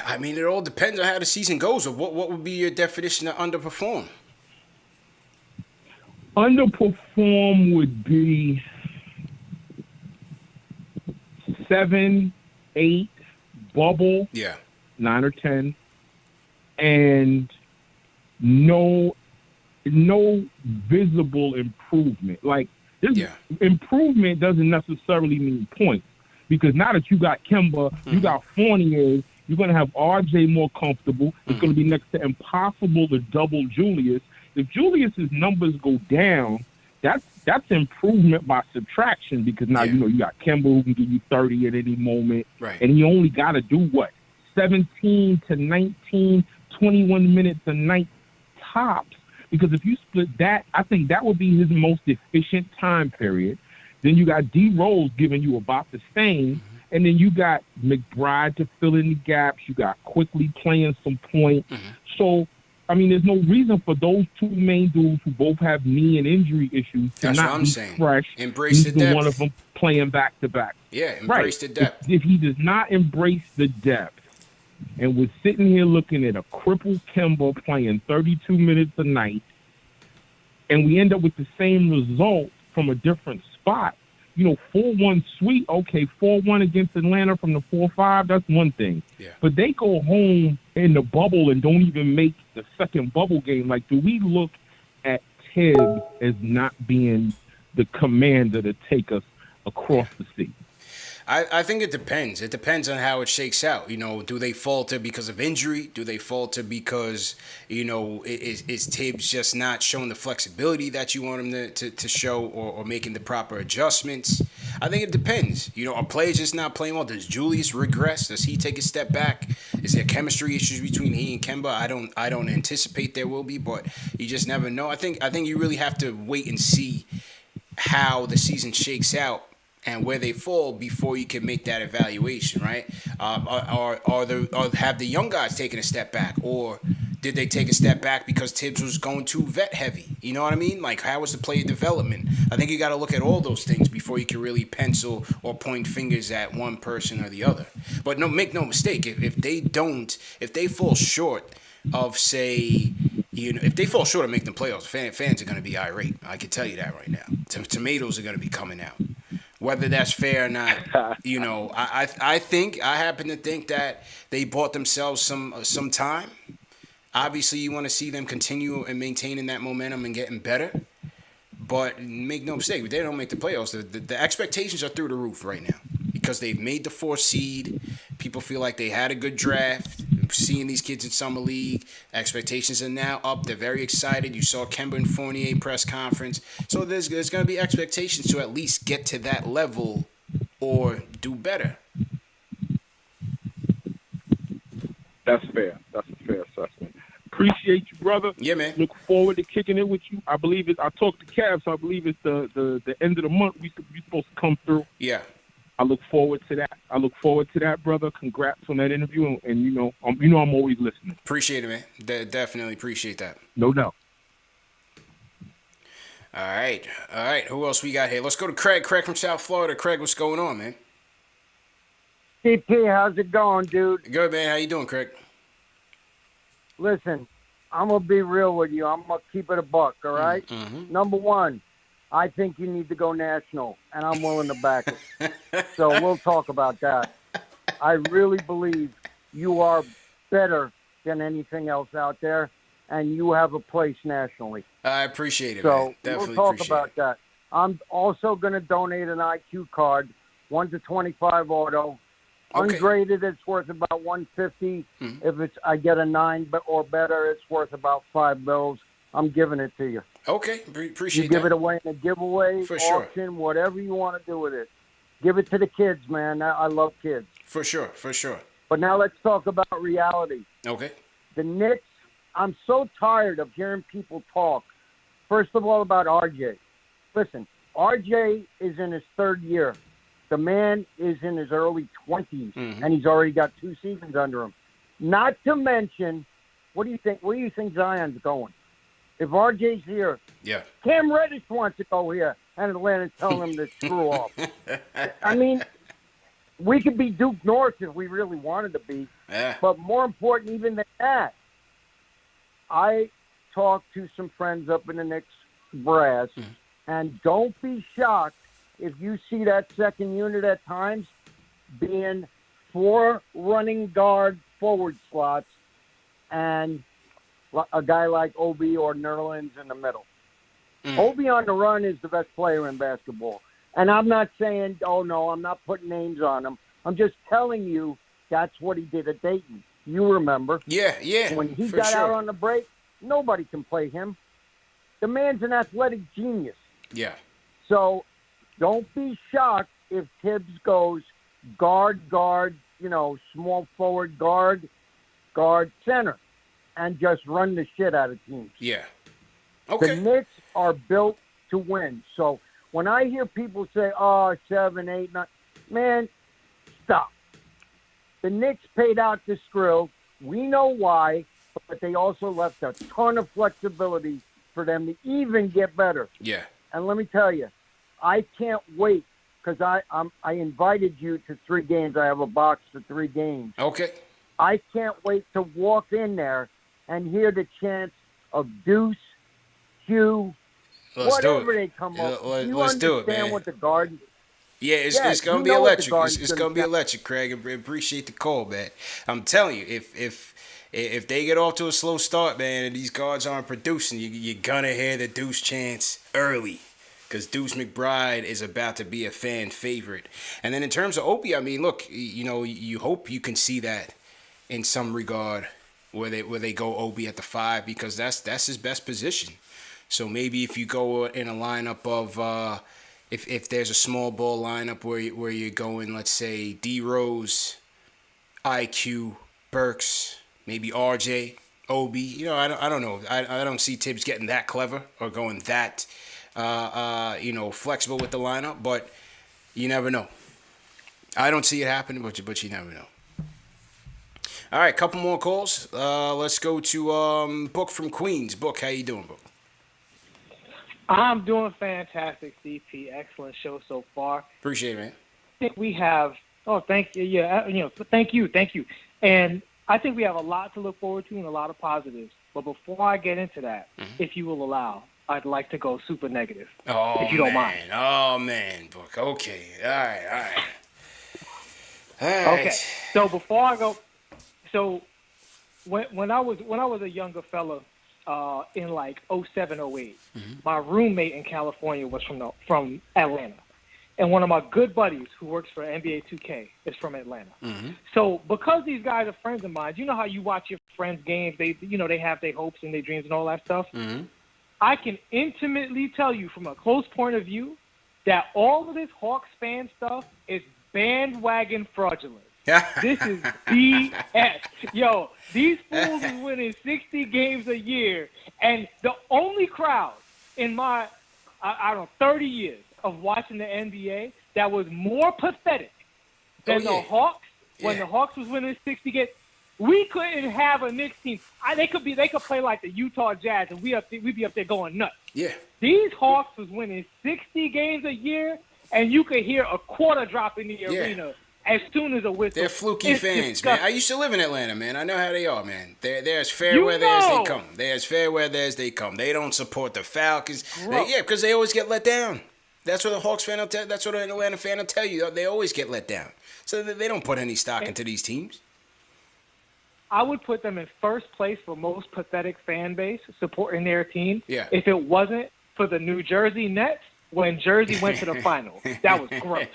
I mean, it all depends on how the season goes. Or what would be your definition of underperform? Underperform would be 7, 8, bubble, Yeah. 9 or 10, and no visible improvement. Like, this improvement doesn't necessarily mean points, because now that you got Kemba, you got Fournier, you're going to have RJ more comfortable. It's going to be next to impossible to double Julius. If Julius's numbers go down, that's improvement by subtraction, because now you got Kemba who can give you 30 at any moment, Right. and he only got to do what, 17 to 19, 21 minutes a night tops. Because if you split that, I think that would be his most efficient time period. Then you got D Rose giving you about the same, and then you got McBride to fill in the gaps. You got Quickly playing some point. So, I mean, there's no reason for those two main dudes who both have knee and injury issues to That's what not I'm be saying. fresh. Embrace the Neither depth. one of them playing back to back. Yeah, embrace the depth. If he does not embrace the depth, and we're sitting here looking at a crippled Kemba playing 32 minutes a night, and we end up with the same result from a different spot, 4-1 sweep. Okay, 4-1 against Atlanta from the 4-5. That's one thing. Yeah. But they go home in the bubble and don't even make the second bubble game. Like, do we look at Tibbs as not being the commander to take us across the sea? I think it depends. It depends on how it shakes out. Do they falter because of injury? Do they falter because, is Tibbs just not showing the flexibility that you want him to show, or making the proper adjustments? I think it depends. Are players just not playing well? Does Julius regress? Does he take a step back? Is there chemistry issues between he and Kemba? I don't anticipate there will be, but you just never know. I think you really have to wait and see how the season shakes out and where they fall before you can make that evaluation, right? Have the young guys taken a step back, or did they take a step back because Tibbs was going too vet heavy? You know what I mean? Like, how was the player development? I think you got to look at all those things before you can really pencil or point fingers at one person or the other. But make no mistake, if they fall short of, say, if they fall short of making the playoffs, fans are going to be irate. I can tell you that right now. Tomatoes are going to be coming out. Whether that's fair or not, I happen to think that they bought themselves some time. Obviously, you want to see them continue and maintaining that momentum and getting better. But make no mistake, if they don't make the playoffs, the expectations are through the roof right now because they've made the 4th seed. People feel like they had a good draft. Seeing these kids in summer league, expectations are now up. They're very excited. You saw Kemba and Fournier press conference. So there's going to be expectations to at least get to that level or do better. That's fair. That's a fair assessment. Appreciate you, brother. Yeah, man. Look forward to kicking it with you. I believe I talked to Cavs, so I believe it's the end of the month we supposed to come through. Yeah. I look forward to that. Brother. Congrats on that interview, and I'm always listening. Appreciate it, man. Definitely appreciate that. No doubt. All right. Who else we got here? Let's go to Craig. Craig from South Florida. Craig, what's going on, man? CP, how's it going, dude? Good, man. How you doing, Craig? Listen, I'm going to be real with you. I'm going to keep it a buck, all right? Mm-hmm. Number one, I think you need to go national, and I'm willing to back it. So we'll talk about that. I really believe you are better than anything else out there, and you have a place nationally. I appreciate it, so man. Definitely we'll talk appreciate about that. I'm also going to donate an IQ card, 1 to 25 auto. Okay. Ungraded, it's worth about $150. If I get a 9 or better, it's worth about $5. I'm giving it to you. Okay, appreciate you that. give it away in a giveaway, For sure. auction, whatever you want to do with it. Give it to the kids, man. I love kids. For sure. But now let's talk about reality. Okay. The Knicks, I'm so tired of hearing people talk. First of all, about RJ. Listen, RJ is in his 3rd year. The man is in his early 20s, and he's already got 2 seasons under him. Not to mention, what do you think? Where do you think Zion's going? If RJ's here, yeah, Cam Reddish wants to go here, and Atlanta's telling him to screw off. I mean, we could be Duke North if we really wanted to be. Yeah. But more important even than that, I talked to some friends up in the Knicks brass, and don't be shocked if you see that second unit at times being 4 running guard forward slots and a guy like Obi or Nerlens in the middle. Obi on the run is the best player in basketball. And I'm not saying, oh, no, I'm not putting names on him. I'm just telling you that's what he did at Dayton. You remember. Yeah. When he got out on the break, nobody can play him. The man's an athletic genius. Yeah. So don't be shocked if Tibbs goes guard, small forward, guard, center, and just run the shit out of teams. Yeah. Okay. The Knicks are built to win. So when I hear people say, 7, 8, 9, man, stop. The Knicks paid out the Skrill. We know why, but they also left a ton of flexibility for them to even get better. Yeah. And let me tell you, I can't wait because I invited you to 3 games. I have a box for 3 games. Okay. I can't wait to walk in there and hear the chants of Deuce, Hugh, whatever they come up. Let's do it, man. What the Garden. Yeah, it's gonna you be know what the electric. Garden's It's gonna gonna be sound- electric, Craig. I appreciate the call, man. I'm telling you, if they get off to a slow start, man, and these guards aren't producing, you're gonna hear the Deuce chants early. Because Deuce McBride is about to be a fan favorite. And then in terms of Opie, I mean, look, you hope you can see that in some regard where they go Opie at the 5 because that's his best position. So maybe if you go in a lineup of if there's a small ball lineup where you're going, let's say D Rose, IQ, Burks, maybe RJ, Obi. I don't know. I don't see Tibbs getting that clever or going that flexible with the lineup, but you never know. I don't see it happening, but you never know. All right, couple more calls. Let's go to Book from Queens. Book, how you doing, Book? I'm doing fantastic, CP. Excellent show so far. Appreciate it, man. I think we have. Oh, thank you. Yeah, thank you. And I think we have a lot to look forward to and a lot of positives. But before I get into that, if you will allow, I'd like to go super negative. If you don't mind. Oh man, Book. Okay. All right. Okay. So before I go, when I was a younger fella, in like 07, 08, my roommate in California was from Atlanta, and one of my good buddies who works for NBA 2K is from Atlanta. So because these guys are friends of mine, you know how you watch your friends' games? They have their hopes and their dreams and all that stuff. I can intimately tell you from a close point of view that all of this Hawks fan stuff is bandwagon fraudulent. This is BS. Yo, these fools is winning 60 games a year, and the only crowd in my, 30 years of watching the NBA that was more pathetic than the Hawks when the Hawks was winning 60 games. We couldn't have a Knicks team. They could play like the Utah Jazz, and we'd be up there going nuts. Yeah. These Hawks was winning 60 games a year, and you could hear a quarter drop in the arena as soon as a whistle. They're fluky fans, disgusting. man. I used to live in Atlanta, man. I know how they are, man. They're as fair weather as they come. They're as fair weather as they come. They don't support the Falcons. Because they always get let down. That's what the Hawks fan will tell. That's what an Atlanta fan will tell you. They always get let down. So they don't put any stock into these teams. I would put them in first place for most pathetic fan base supporting their team. Yeah. If it wasn't for the New Jersey Nets when Jersey went to the final. That was gross.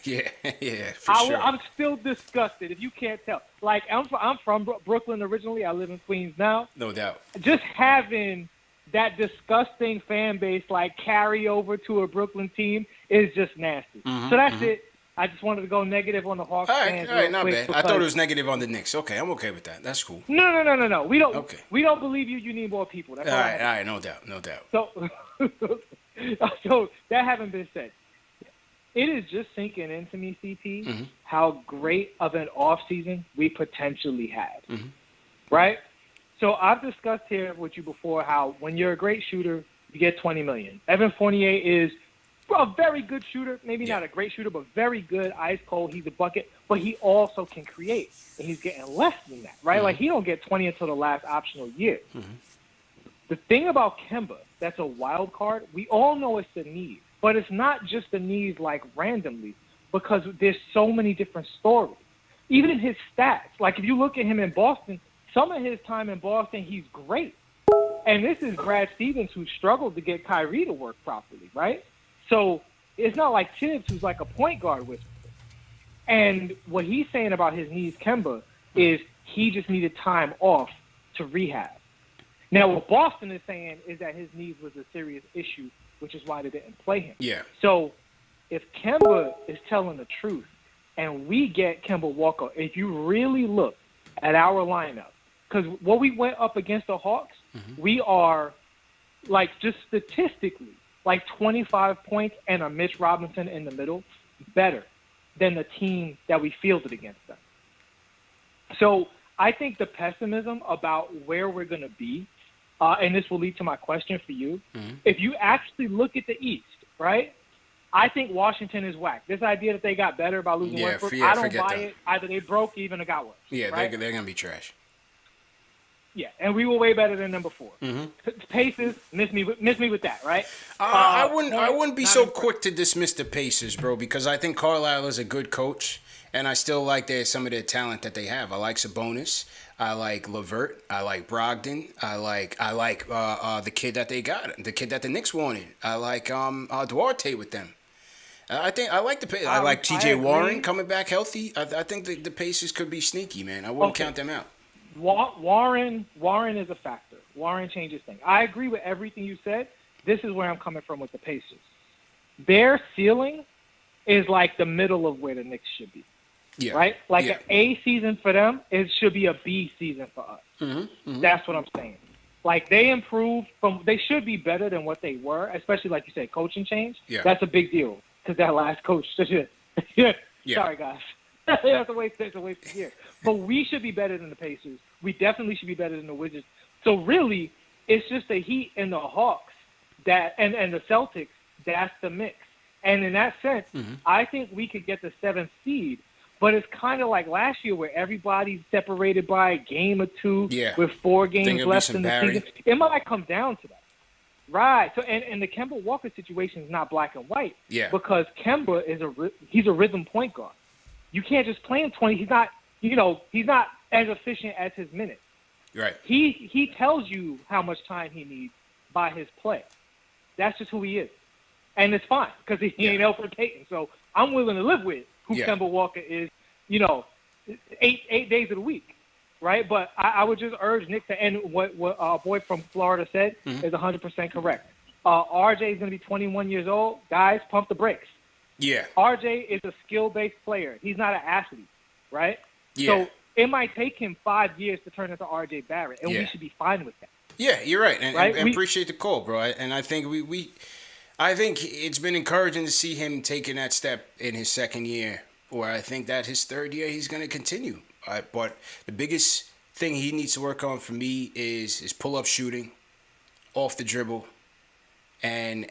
Yeah, for sure. I'm still disgusted, if you can't tell. Like, I'm from Brooklyn originally. I live in Queens now. No doubt. Just having that disgusting fan base, like, carry over to a Brooklyn team is just nasty. So that's it. I just wanted to go negative on the Hawks fans. All right, not bad. I thought it was negative on the Knicks. Okay, I'm okay with that. That's cool. No. We don't believe you. You need more people. That's all right, no doubt. So that having been said, it is just sinking into me, CP, how great of an offseason we potentially had. Right? So I've discussed here with you before how when you're a great shooter, you get $20 million. Evan Fournier is a very good shooter, maybe not a great shooter, but very good, ice cold. He's a bucket, but he also can create, and he's getting less than that, right? Like, he don't get 20 until the last optional year. The thing about Kemba that's a wild card, we all know it's the knees, but it's not just the knees like randomly because there's so many different stories. Even in his stats, like if you look at him in Boston, some of his time in Boston, he's great. And this is Brad Stevens who struggled to get Kyrie to work properly, right? So it's not like Tibbs, who's like a point guard whisperer. And what he's saying about his knees, Kemba, is he just needed time off to rehab. Now, what Boston is saying is that his knees was a serious issue, which is why they didn't play him. Yeah. So if Kemba is telling the truth and we get Kemba Walker, if you really look at our lineup, because what we went up against the Hawks, we are, like, just statistically, like 25 points and a Mitch Robinson in the middle, better than the team that we fielded against them. So I think the pessimism about where we're going to be, and this will lead to my question for you, if you actually look at the East, right, I think Washington is whack. This idea that they got better by losing Westbrook, I don't buy it. Either they broke even or got worse. Yeah, right? they're going to be trash. Yeah, and we were way better than number 4. Pacers, miss me with that, right? I wouldn't be not so impressed. quick to dismiss the Pacers, bro, because I think Carlisle is a good coach, and I still like some of their talent that they have. I like Sabonis, I like LeVert, I like Brogdon, I like the kid that they got, the kid that the Knicks wanted. I like Duarte with them. I like the Pacers. I like T.J. Warren coming back healthy. I think the Pacers could be sneaky, man. I wouldn't count them out. Warren is a factor. Warren changes things. I agree with everything you said. This is where I'm coming from with the Pacers. Their ceiling is like the middle of where the Knicks should be. Yeah. Right? Like an A season for them, it should be a B season for us. That's what I'm saying. Like they improved they should be better than what they were, especially like you said, coaching change. Yeah. That's a big deal because that last coach. Sorry, guys. That's a waste of year. But we should be better than the Pacers. We definitely should be better than the Wizards. So really, it's just the Heat and the Hawks and the Celtics. That's the mix. And in that sense, I think we could get the 7th seed. But it's kind of like last year where everybody's separated by a game or two with 4 games left in the season. It might come down to that. Right. So and the Kemba Walker situation is not black and white. Yeah. Because Kemba he's a rhythm point guard. You can't just play him 20. He's not as efficient as his minutes. Right. He tells you how much time he needs by his play. That's just who he is. And it's fine because he ain't Elfrid Payton. So I'm willing to live with who Kemba Walker is, 8 days of the week. Right? But I would just urge Nick to end what our boy from Florida said is 100% correct. RJ is going to be 21 years old. Guys, pump the brakes. Yeah. RJ is a skill-based player. He's not an athlete, right? Yeah. So it might take him 5 years to turn into RJ Barrett, and we should be fine with that. Yeah, you're right. And Right? and appreciate the call, bro. And I think I think it's been encouraging to see him taking that step in his second year, where I think that his third year he's going to continue. But the biggest thing he needs to work on for me is his pull-up shooting, off the dribble, and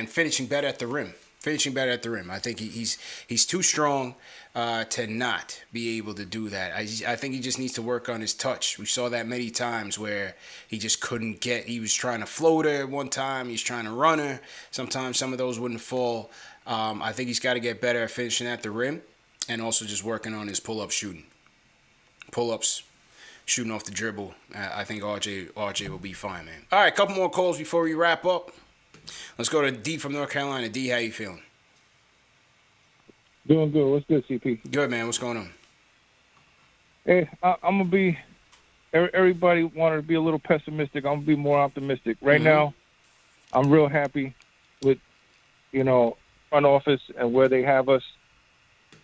finishing better at the rim. I think he's too strong to not be able to do that. I think he just needs to work on his touch. We saw that many times where he just couldn't get. He was trying to float her one time. He's trying to run her. Sometimes some of those wouldn't fall. I think he's got to get better at finishing at the rim, and also just working on his pull-up shooting. Pull-ups, shooting off the dribble. I think RJ will be fine, man. All right, a couple more calls before we wrap up. Let's go to D from North Carolina. D, how you feeling? Doing good. What's good, CP? Good, man. What's going on? Hey, I'm going to be – everybody wanted to be a little pessimistic. I'm going to be more optimistic. Right now, I'm real happy with, front office and where they have us.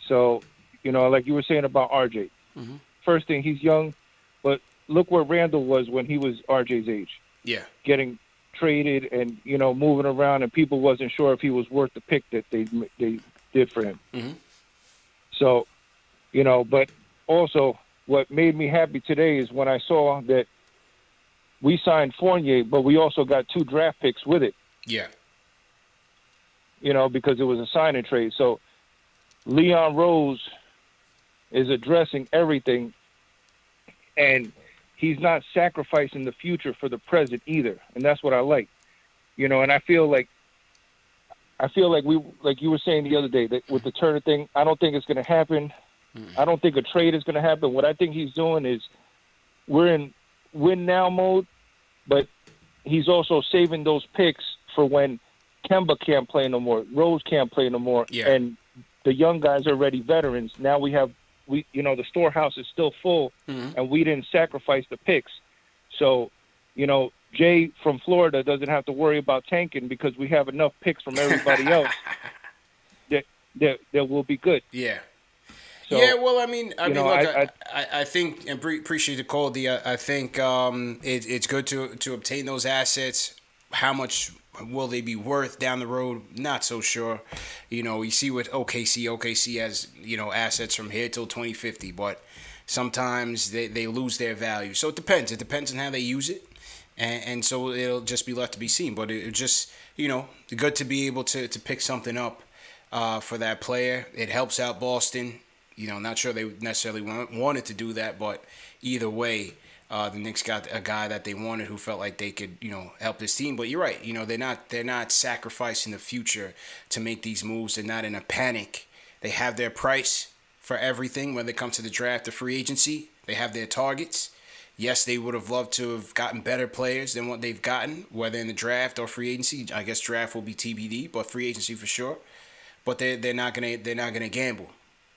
So, like you were saying about RJ. First thing, he's young, but look where Randall was when he was RJ's age. Yeah. Getting – traded and moving around, and people wasn't sure if he was worth the pick that they did for him. So, but also what made me happy today is when I saw that we signed Fournier, but we also got 2 draft picks with it. Yeah. Because it was a sign and trade. So Leon Rose is addressing everything, and he's not sacrificing the future for the present either, and that's what I like, And I feel like we, like you were saying the other day, that with the Turner thing, I don't think it's going to happen. I don't think a trade is going to happen. What I think he's doing is we're in win now mode, but he's also saving those picks for when Kemba can't play no more, Rose can't play no more, and the young guys are already veterans. Now the storehouse is still full, and we didn't sacrifice the picks. So, Jay from Florida doesn't have to worry about tanking because we have enough picks from everybody else that will be good. Yeah. So, yeah, well, I mean, look, I think, and appreciate the call, D. I think it's good to obtain those assets. How much will they be worth down the road? Not so sure. You see with OKC has, assets from here till 2050, but sometimes they lose their value. So it depends. It depends on how they use it. And so it'll just be left to be seen. But it just, good to be able to pick something up for that player. It helps out Boston. Not sure they necessarily wanted to do that, but either way, The Knicks got a guy that they wanted who felt like they could, help this team. But you're right. They're not sacrificing the future to make these moves. They're not in a panic. They have their price for everything when it comes to the draft or free agency. They have their targets. Yes, they would have loved to have gotten better players than what they've gotten, whether in the draft or free agency. I guess draft will be TBD, but free agency for sure. But they're not gonna gamble.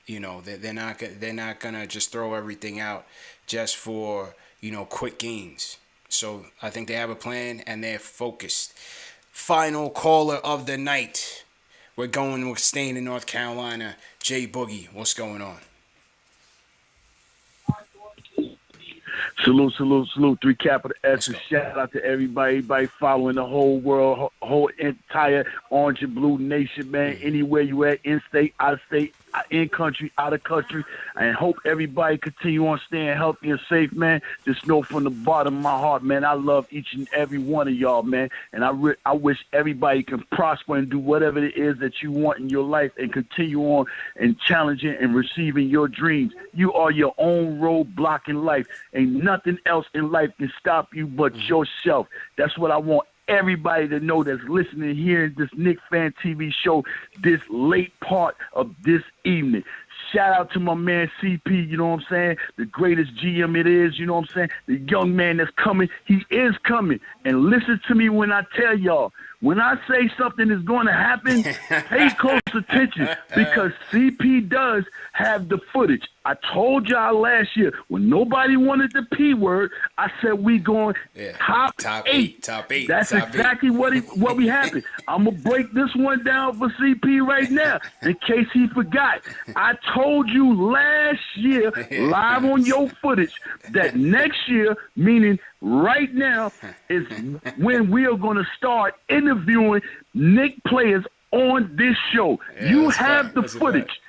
They're not gonna just throw everything out just for quick gains. So I think they have a plan and they're focused. Final caller of the night. We're staying in North Carolina. Jay Boogie, what's going on? Salute, salute, salute. 3 capital S. Shout out to everybody following the whole world, whole entire orange and blue nation, man. Anywhere you at, in state, out of state, in country, out of country. And hope everybody continue on staying healthy and safe, man. Just know from the bottom of my heart, man, I love each and every one of y'all, man. And I wish everybody can prosper and do whatever it is that you want in your life and continue on and challenging and receiving your dreams. You are your own roadblock in life. Ain't nothing else in life can stop you but yourself. That's what I want everybody to know that's listening here in this KnicksFanTV show this late part of this evening. Shout out to my man CP, you know what I'm saying? The greatest GM it is, you know what I'm saying? The young man that's coming, he is coming. And listen to me when I tell y'all, when I say something is going to happen, pay close attention because CP does have the footage. I told y'all last year when nobody wanted the P word, I said we going top eight. Top eight. That's top exactly eight. what we happened. I'm going to break this one down for CP right now in case he forgot. I told you last year live on your footage that next year, meaning right now, is when we are going to start interviewing Knicks players on this show. Yeah, you have the that's footage.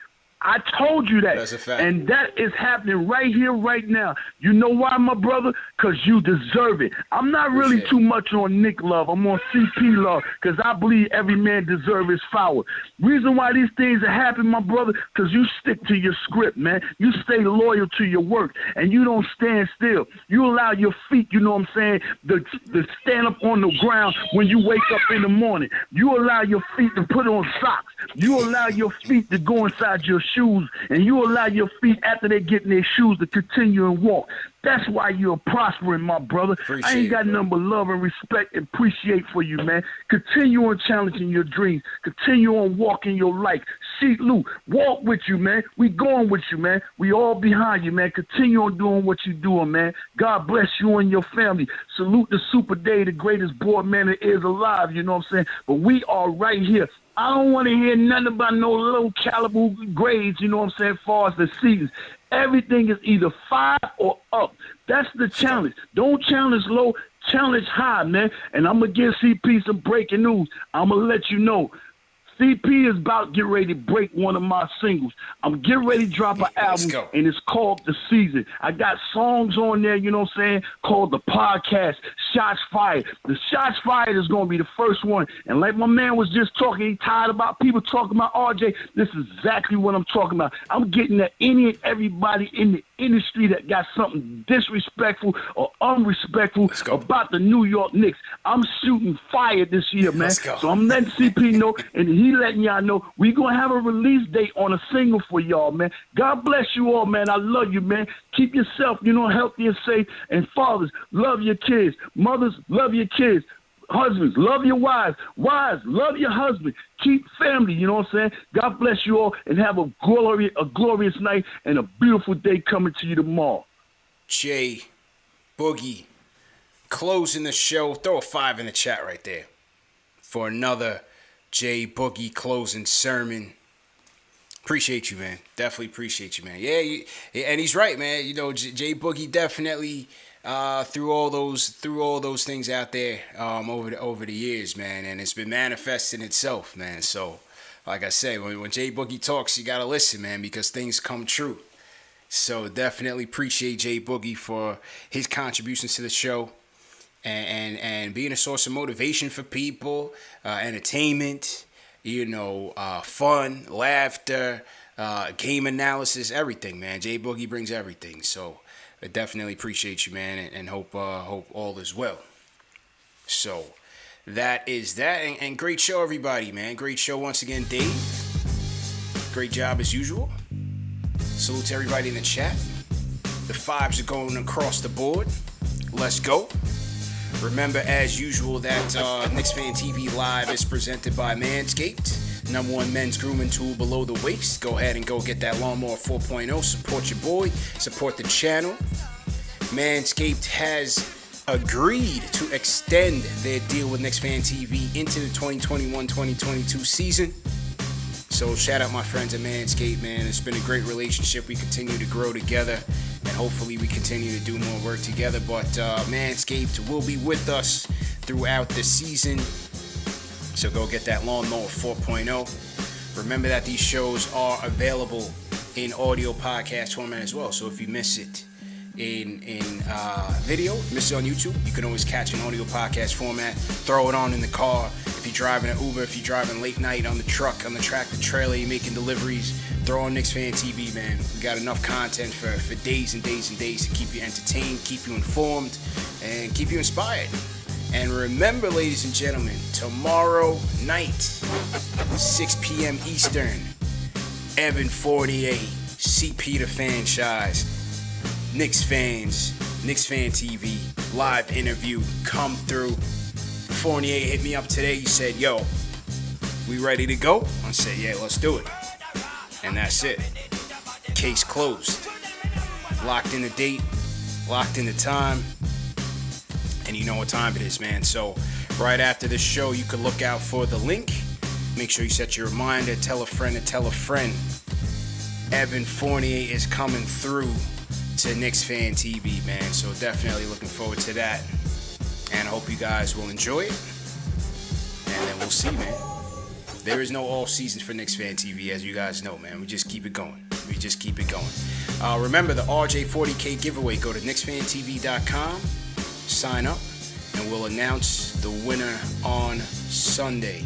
I told you that. That's a fact. And that is happening right here, right now. You know why, my brother? Because you deserve it. I'm not really too much on Nick love. I'm on CP love because I believe every man deserves his flower. Reason why these things are happening, my brother, because you stick to your script, man. You stay loyal to your work, and you don't stand still. You allow your feet, you know what I'm saying, to stand up on the ground when you wake up in the morning. You allow your feet to put on socks. You allow your feet to go inside your shoes, and you allow your feet after they get in their shoes to continue and walk. That's why you're prospering, my brother. I ain't got nothing but love and respect and appreciate for you, man. Continue on challenging your dreams. Continue on walking your life. See, Lou, walk with you, man. We going with you, man. We all behind you, man. Continue on doing what you're doing, man. God bless you and your family. Salute the Super Day, the greatest board man that is alive, you know what I'm saying? But we are right here. I don't want to hear nothing about no low caliber grades, you know what I'm saying, as far as the seasons. Everything is either 5 or up. That's the challenge. Don't challenge low, challenge high, man. And I'm going to give CP some breaking news. I'm going to let you know. CP is about to get ready to break one of my singles. I'm getting ready to drop an album, and it's called The Season. I got songs on there, you know what I'm saying, called The Podcast, Shots Fired. The Shots Fired is going to be the first one. And like my man was just talking, he tired about people talking about RJ. This is exactly what I'm talking about. I'm getting at any and everybody in the industry that got something disrespectful or unrespectful about the New York Knicks. I'm shooting fire this year, man. So I'm letting CP know, and he letting y'all know we going to have a release date on a single for y'all, man. God bless you all, man. I love you, man. Keep yourself, healthy and safe. And fathers, love your kids. Mothers, love your kids. Husbands, love your wives. Wives, love your husband. Keep family, you know what I'm saying? God bless you all and have a glorious night and a beautiful day coming to you tomorrow. Jay Boogie, closing the show. Throw a 5 in the chat right there for another Jay Boogie closing sermon. Appreciate you, man. Definitely appreciate you, man. Yeah, and he's right, man. Jay Boogie definitely threw all those things out there over the years, man, and it's been manifesting itself, man. So, like I said, when Jay Boogie talks, you gotta listen, man, because things come true. So definitely appreciate Jay Boogie for his contributions to the show. And being a source of motivation for people, entertainment, fun, laughter, game analysis, everything, man. Jay Boogie brings everything. So I definitely appreciate you, man, and hope all is well. So that is that, and great show, everybody, man. Great show once again, Dave. Great job as usual. Salute to everybody in the chat. The fives are going across the board. Let's go. Remember, as usual, that KnicksFanTV Live is presented by Manscaped. #1 men's grooming tool below the waist. Go ahead and go get that Lawnmower 4.0. Support your boy. Support the channel. Manscaped has agreed to extend their deal with KnicksFanTV into the 2021-2022 season. So shout out my friends at Manscaped, man. It's been a great relationship. We continue to grow together, and hopefully we continue to do more work together. But Manscaped will be with us throughout the season. So go get that Lawnmower 4.0. Remember that these shows are available in audio podcast format as well. So if you miss it in video, miss it on YouTube, you can always catch an audio podcast format. Throw it on in the car. If you're driving an Uber, if you're driving late night on the truck, on the tractor trailer, you're making deliveries, throw on KnicksFanTV, man. We got enough content for days and days and days to keep you entertained, keep you informed, and keep you inspired. And remember, ladies and gentlemen, tomorrow night, 6 p.m. Eastern, Evan Fournier, CP the franchise, Knicks fans, KnicksFanTV, live interview, come through. Fournier hit me up today. He said, yo, we ready to go? I said, yeah, let's do it. And that's it. Case closed. Locked in the date, locked in the time. And you know what time it is, man. So right after this show, you can look out for the link. Make sure you set your reminder. Tell a friend to tell a friend. Evan Fournier is coming through to KnicksFanTV, man. So definitely looking forward to that. And I hope you guys will enjoy it. And then we'll see, man. There is no off season for KnicksFanTV, as you guys know, man. We just keep it going. Remember the RJ40K giveaway. Go to KnicksFanTV.com. Sign up, and we'll announce the winner on Sunday.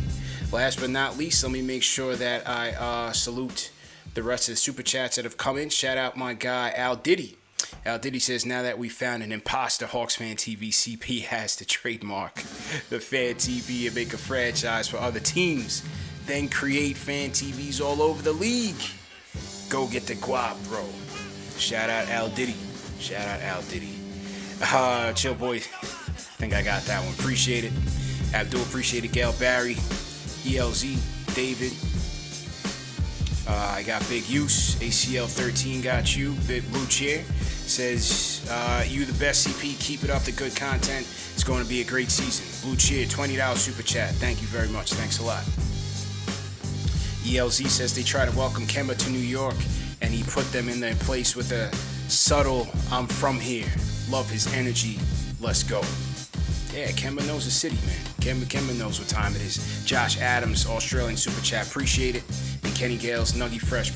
Last but not least, let me make sure that I salute the rest of the super chats that have come in. Shout out my guy Al Diddy. Al Diddy says, now that we found an imposter, Hawks Fan TV, CP has to trademark the Fan TV and make a franchise for other teams. Then create Fan TVs all over the league. Go get the guap, bro. Shout out Al Diddy. Chill boy, I think I got that one. Appreciate it. Abdul, appreciate it. Gail Barry, ELZ, David. I got Big Use. ACL 13 got you. Big Blue Chair says, you the best, CP. Keep it up, the good content. It's going to be a great season. Blue Cheer, $20 super chat. Thank you very much. Thanks a lot. ELZ says they try to welcome Kemba to New York, and he put them in their place with a subtle, I'm from here. Love his energy. Let's go. Yeah, Kemba knows the city, man. Kemba knows what time it is. Josh Adams, Australian super chat. Appreciate it. And Kenny Gales, Nuggy Fresh.